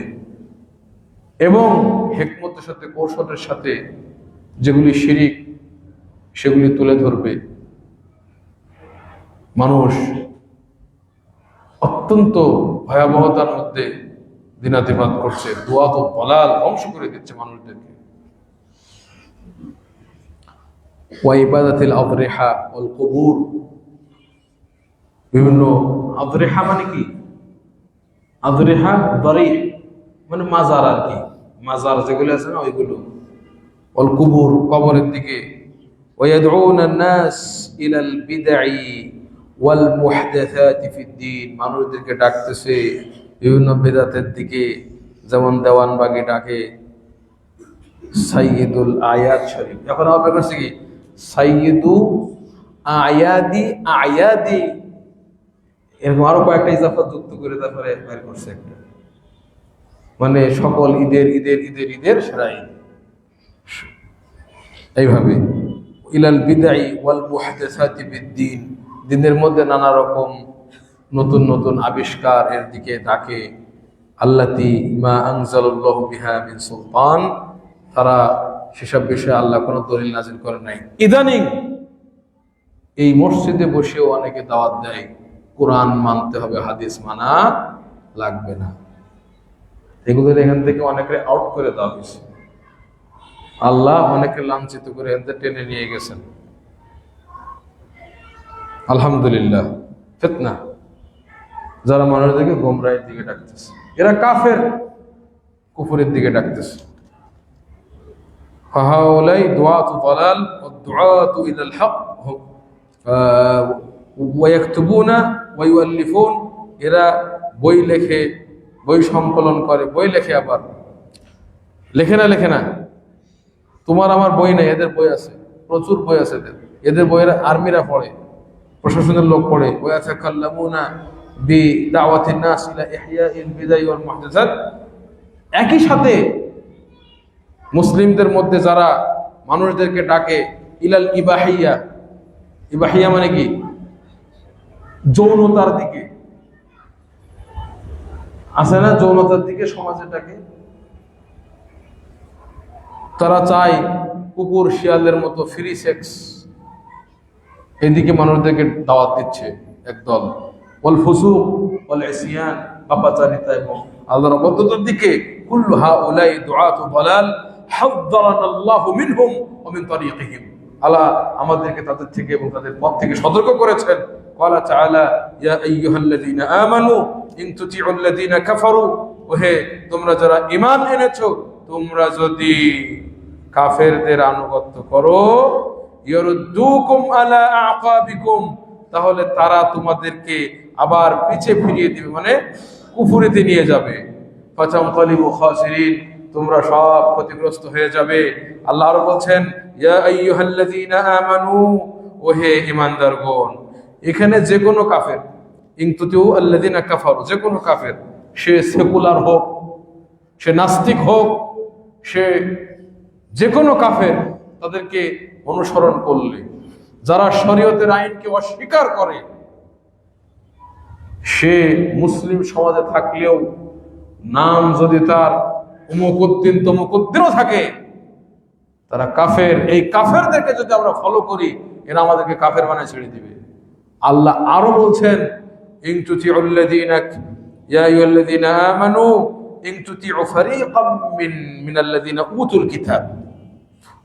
এবং হিকমতের সাথে, কৌশলের সাথে যেগুলি শিরিক সেগুলি তুলে ধরবে। মানুষ অত্যন্ত ভয়াবহতার মধ্যে দিনাতিপাত করছে, দুআতু যালাল ধ্বংস করে দিচ্ছে মানুষদেরকে। ওয়া ইবাদাতিল আযরিহা ওয়াল কুবুর, বিভিন্ন আযরিহা মানে কি? আযরিহা দারিহ মানে মাজার আর কি, মাজার যেগুলো আছে না ওইগুলো। ওয়াল কুবুর, কবরের দিকে। ওয়া ইয়াদউনা আন-নাস ইলাল বিদআ ওয়াল মুহদাসাতি ফিদ-দ্বীন, মানুষদেরকে ডাকতেছে বিভিন্ন বিদআতের দিকে, যেমন দেওয়ানবাগি ডাকে সাইয়্যিদুল আয়াত শরীফ। এখন আমরা করছি কি সাইয়্যিদু আয়াদি, এরকম আরো কয়েকটা ইজাফত যুক্ত করে তারপরে বের করছে একটা, মানে সকল ঈদের সেরা ঈদ। এইভাবে ইলাল বিদআ ওয়াল মুহদাসাতি ফিদ-দ্বীন, দিনের মধ্যে নানা রকম নতুন নতুন আবিষ্কার এর দিকে ডাকে। আল্লাতী মা আনজালাল্লাহু বিহা মিন সুলতান, তারা সেসব বিষয়ে আল্লাহ কোনো দলিল নাজিল করে নাই। ইদানিং এই মসজিদে বসেও অনেকে দাওয়াত দেয় কোরআন মানতে হবে, হাদিস মানা লাগবে না। এগুলোর এখান থেকে অনেকে আউট করে দেওয়া হয়েছে। আল্লাহ অনেকে লাঞ্ছিত করে এদের টেনে নিয়ে গেছেন। আলহামদুলিল্লাহ, ফিতনা। যারা মানুষদেরকে গোমরাহের দিকে ডাকতেছে, এরা কাফের, কুফরের দিকে ডাকতেছে। ফাহাউলাই দুআতু দালাল ওয়া দুআতু ইলাল হক ওয়া ইয়াকতুবুনা ওয়া ইউআল্লিফুন, এরা বই লেখে, বই সংকলন করে, বই লেখে, আবার লেখে না। তোমার আমার বই নেই, এদের বই আছে, প্রচুর বই আছে এদের। এদের বইয়েরা আর্মিরা পড়ে, প্রশাসনের লোক পড়ে। ওয়া ইয়াতাকাল্লামুনা বিদাওয়াতিন নাস ইলা ইহইয়াইল বিদাই ওয়াল মুহদাসাত। একই সাথে মুসলিমদের মধ্যে যারা মানুষদেরকে ডাকে ইলাল ইবাহিয়া, ইবাহিয়া মানে কি? যৌনতার দিকে, আছে না যৌনতার দিকে সমাজে ডাকে। তারা চায় কুকুর শিয়ালের মতো ফ্রি সেক্স, এদিকে মানুষদেরকে দাওয়াত দিচ্ছে একদল। ওয়াল ফুসুক ওয়াল ইসিয়ান, পাপাচারিতা এবং আল্লাহর অবাধ্যতার দিকে। কুল্লু হাউলাই দুআতু দালাল হাযযারানাল্লাহু মিনহুম ওয়া মিন তারিকিহিম। আল্লাহ আমাদেরকে তাদের থেকে এবং তাদের পথ থেকে সতর্ক করেছেন। ক্বালা তাআলা ইয়া আইয়ুহাল্লাযীনা আমানু ইন তুতিউল্লাযীনা কাফারু, ওহে তোমরা যারা ঈমান এনেছো, তোমরা যদি কাফেরদের আনুগত্য করো, ইয়ারুদ্দুকুম আলা আকাবিকুম, তাহলে তারা তোমাদেরকে আবার পিছে ফিরিয়ে দিবে, মানে কুফরিতে নিয়ে যাবে। ফাতানকালিবু খাসিরিন, তোমরা সব ক্ষতিগ্রস্ত হয়ে যাবে। আল্লাহ আরো বলছেন ইয়া আইয়ুহাল্লাযীনা আমানু, ওহে ঈমানদারগণ। এখানে যে কোনো কাফের, ইন তুতিউ আল্লাযীনা কাফারু, যে কোনো কাফের, সে সেকুলার হোক, সে নাস্তিক হোক, সে যে কোনো কাফের, তাদেরকে অনুসরণ করলে, যারা শরীয়তের আইনকে অস্বীকার করে, সে মুসলিম সমাজে থাকলেও নাম যদি তার উমুকুদ্দিন তমুকুদ্দিনও থাকে, তারা কাফের। এই কাফেরদেরকে যদি আমরা ফলো করি, এরা আমাদেরকে কাফের বানায় ছেড়ে দিবে। আল্লাহ আরো বলছেন ইন তুতিউল্লাযীনা ইয়া আইয়ুহাল্লাযীনা আমানু ইন তুতিউ ফারীকাম মিনাল্লাযীনা উতুল কিতাব।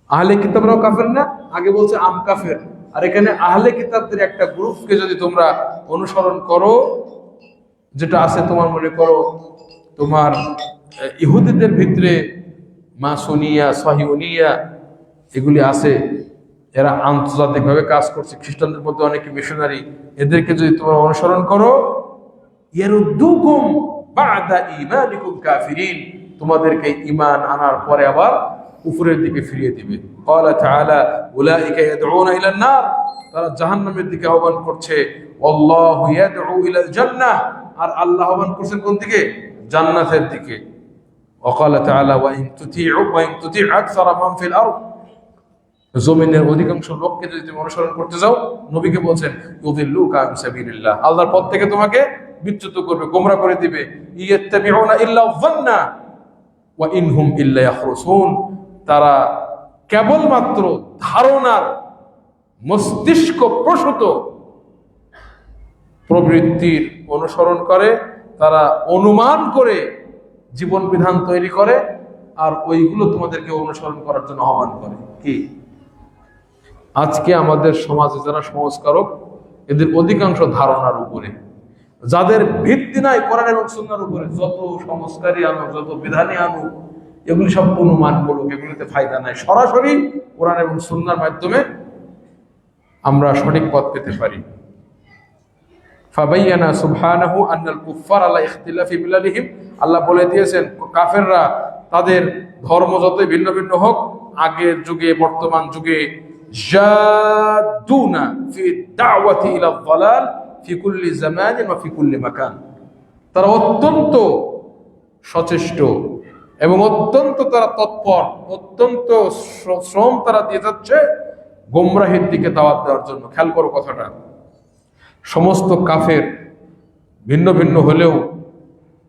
আহলে কিতাবরাও কাফের না? আগে বলছে আম কাফের, আর এখানে আহলে কিতাবদের একটা গ্রুপকে যদি তোমরা অনুসরণ করো, যেটা আছে তোমার, মনে করো তোমার ইহুদিদের ভিতরে মাসুনিয়া, সহিউনিয়া এগুলি আছে, এরা আন্তর্জাতিকভাবে কাজ করছে, খ্রিস্টানদের মধ্যে অনেকে মিশনারি, এদেরকে যদি তোমরা অনুসরণ করো, ইয়ারুদ্দুকুম বা'দা ঈমানিকুম কাফিরিন, তোমাদেরকে ঈমান আনার পরে আবার কুফরের দিকে ফিরিয়ে দিবে। ক্বালা তাআলা উলাইকা ইয়াদউনা ইলান নার, তারা জাহান্নামের দিকে আহ্বান করছে। আল্লাহু ইয়াদউ ইলাল জান্নাহ, আর আল্লাহ আহ্বান করছেন কোন দিকে? জান্নাতের দিকে। ওয়া ক্বালা তাআলা ওয়া ইন তুতিউ আকসারা মান ফিল আরদ, জমিনের অধিকাংশ লোককে যদি তুমি অনুসরণ করতে যাও, নবীকে বলছেন ইউদিল্লুকা আন সাবিলিল্লাহ, আল্লাহর পথ থেকে তোমাকে বিচ্যুত করবে, গোমরা করে দিবে। ইয়াত্তাবিউনা ইল্লা যান্না ওয়া ইনহুম ইল্লা ইয়াখরুসুন, তারা কেবলমাত্র ধারণার, মস্তিষ্ক প্রসূত প্রবৃত্তির অনুসরণ করে, তারা অনুমান করে জীবন বিধান তৈরি করে, আর ওইগুলো তোমাদেরকে অনুসরণ করার জন্য আহ্বান করে। কি আজকে আমাদের সমাজে যারা সংস্কারক, এদের অধিকাংশ ধারণার উপরে, যাদের ভিত্তি নাই কোরআন এবং সুন্নাহর উপরে, যত সংস্কারই আনো, যত বিধানই আনো, এগুলি সব অনুমান করুক, এগুলিতে ফায়দা নাই। সরাসরি কোরআন এবং সুন্নাহর মাধ্যমে আমরা সঠিক পথ পেতে পারি। ফাবাইয়ানা সুবহানাহু আন্নাল কুফার আলা ইখতিলাফি মিলালিহিম, আল্লাহ বলে দিয়েছেন কাফেররা তাদের ধর্ম যতই ভিন্ন ভিন্ন হোক, আগের যুগে বর্তমান যুগে জাদুনা ফি দাওয়াতি ইলা যালাল ফি কুল্লি জামানিন ওয়া ফি কুল্লি মাকান, তারা অত্যন্ত সচেষ্ট এবং অত্যন্ত তারা তৎপর, অত্যন্ত শ্রম তারা দিয়ে যাচ্ছে গোমরাহির দিকে দাওয়াত দেওয়ার জন্য। খেয়াল করো কথাটা, সমস্ত কাফের ভিন্ন ভিন্ন হলেও,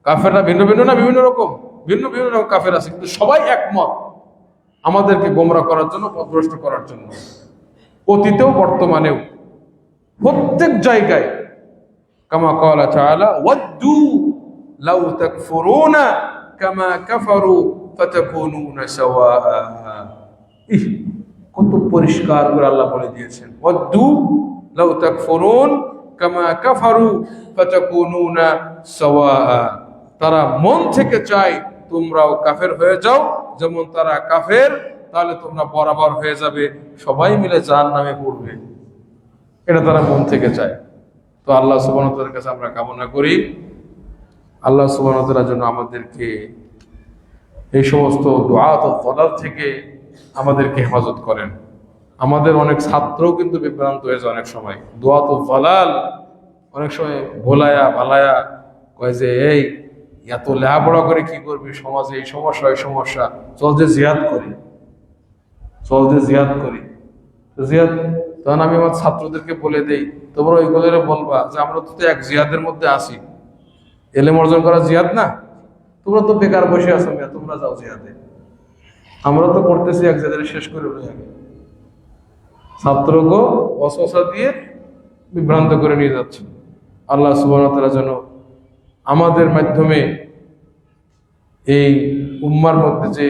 কাফেররা ভিন্ন ভিন্ন না, বিভিন্ন রকম, ভিন্ন ভিন্ন রকম কাফের আছে, কিন্তু সবাই একমত আমাদেরকে গোমরা করার জন্য, পথভ্রষ্ট করার জন্য। অতীতেও বর্তমানেও প্রত্যেক জায়গায়। কামা ক্বালা তাআলা ওয়াদ্দু লাউ তাকফুরুনা কামা কাফারু ফাতাকুনুনা সাওয়া। কত পরিষ্কার করে আল্লাহ বলে দিয়েছেন, ওয়াদ্দু লাউ তাকফুরুন কামা কাফারু ফাতাকুনুনা সাওয়া। তারা মন থেকে চায় তোমরাও কাফের হয়ে যাও, যেমন তারা কাফের, তাহলে তোমরা বরাবর হয়ে যাবে, সবাই মিলে জাহান্নামে পড়বে। এটা তারা মন থেকে চায়। তো আল্লাহ সুবহানাহু ওয়া তাআলার কাছে আমরা কামনা করি আল্লাহ সুবহানাহু ওয়া তাআলা যেন আমাদেরকে এই সমস্ত দুআত ও দালাল থেকে আমাদেরকে হেফাজত করেন। আমাদের অনেক ছাত্রও কিন্তু বিভ্রান্ত হয়েছে অনেক সময়। দুআত ও দালাল অনেক সময় ভোলায়া ভালায়া কয় যে এই এত লেখাপড়া করে কি করবি, সমাজে এই সমস্যা এই সমস্যা, চল যে জিহাদ করি, চল যে জিহাদ করি। জিহাদ তখন আমি আমার ছাত্রদেরকে বলে দেই, তোমরা ওইগুলোরে বলবা যে আমরা তো এক জিহাদের মধ্যে আছি, এলেম অর্জন করা জিহাদ না, তোমরা তো বেকার বসে আছো, তোমরা যাও জিহাদে, আমরা তো করতেছি এক জিহাদের, শেষ করে লই আগে। ছাত্রকে অসসা দিয়ে বিভ্রান্ত করে নিয়ে যাচ্ছে। আল্লাহ সুবহানাহু ওয়া তাআলা যেন আমাদের মাধ্যমে এই উম্মার মধ্যে যে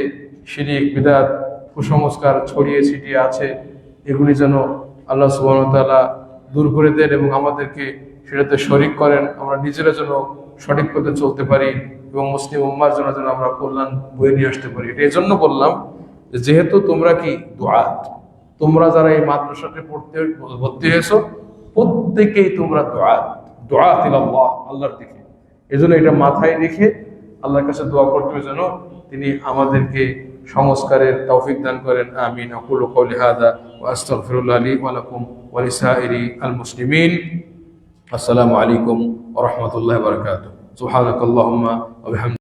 শিরক বিদআত কুসংস্কার ছড়িয়ে ছিটিয়ে আছে, এগুলি যেন আল্লাহ সুবহানাহু ওয়া তাআলা দূর করে দেন এবং আমাদেরকে সেটাতে শরীক করেন, আমরা নিজেরা যেন সঠিক পথে চলতে পারি এবং মুসলিম উম্মার জন্য যেন আমরা কল্যাণ বয়ে নিয়ে আসতে পারি। এটা এই জন্য বললাম যে যেহেতু তোমরা কি দুআত, তোমরা যারা এই মাদ্রাসাতে পড়তে ভর্তি হয়েছো প্রত্যেকেই তোমরা দুআত, দুআত ইলাল্লাহ, আল্লাহর দিকে। এই জন্য এটা মাথায় রেখে আল্লাহর কাছে দোয়া করতে হবে যেন তিনি আমাদেরকে সংস্কারের তৌফিক দান করেন। আমিন। আকুলু কওলি হাযা ওয়া আস্তাগফিরুল্লাহ লি ওয়া লাকুম ওয়া লিসাইরি আল মুসলিমিন। আসসালামু আলাইকুম ওয়া রাহমাতুল্লাহি ওয়া বারাকাতুহু। সুবহানাকাল্লাহুম্মা ওয়া বিহামদিকা।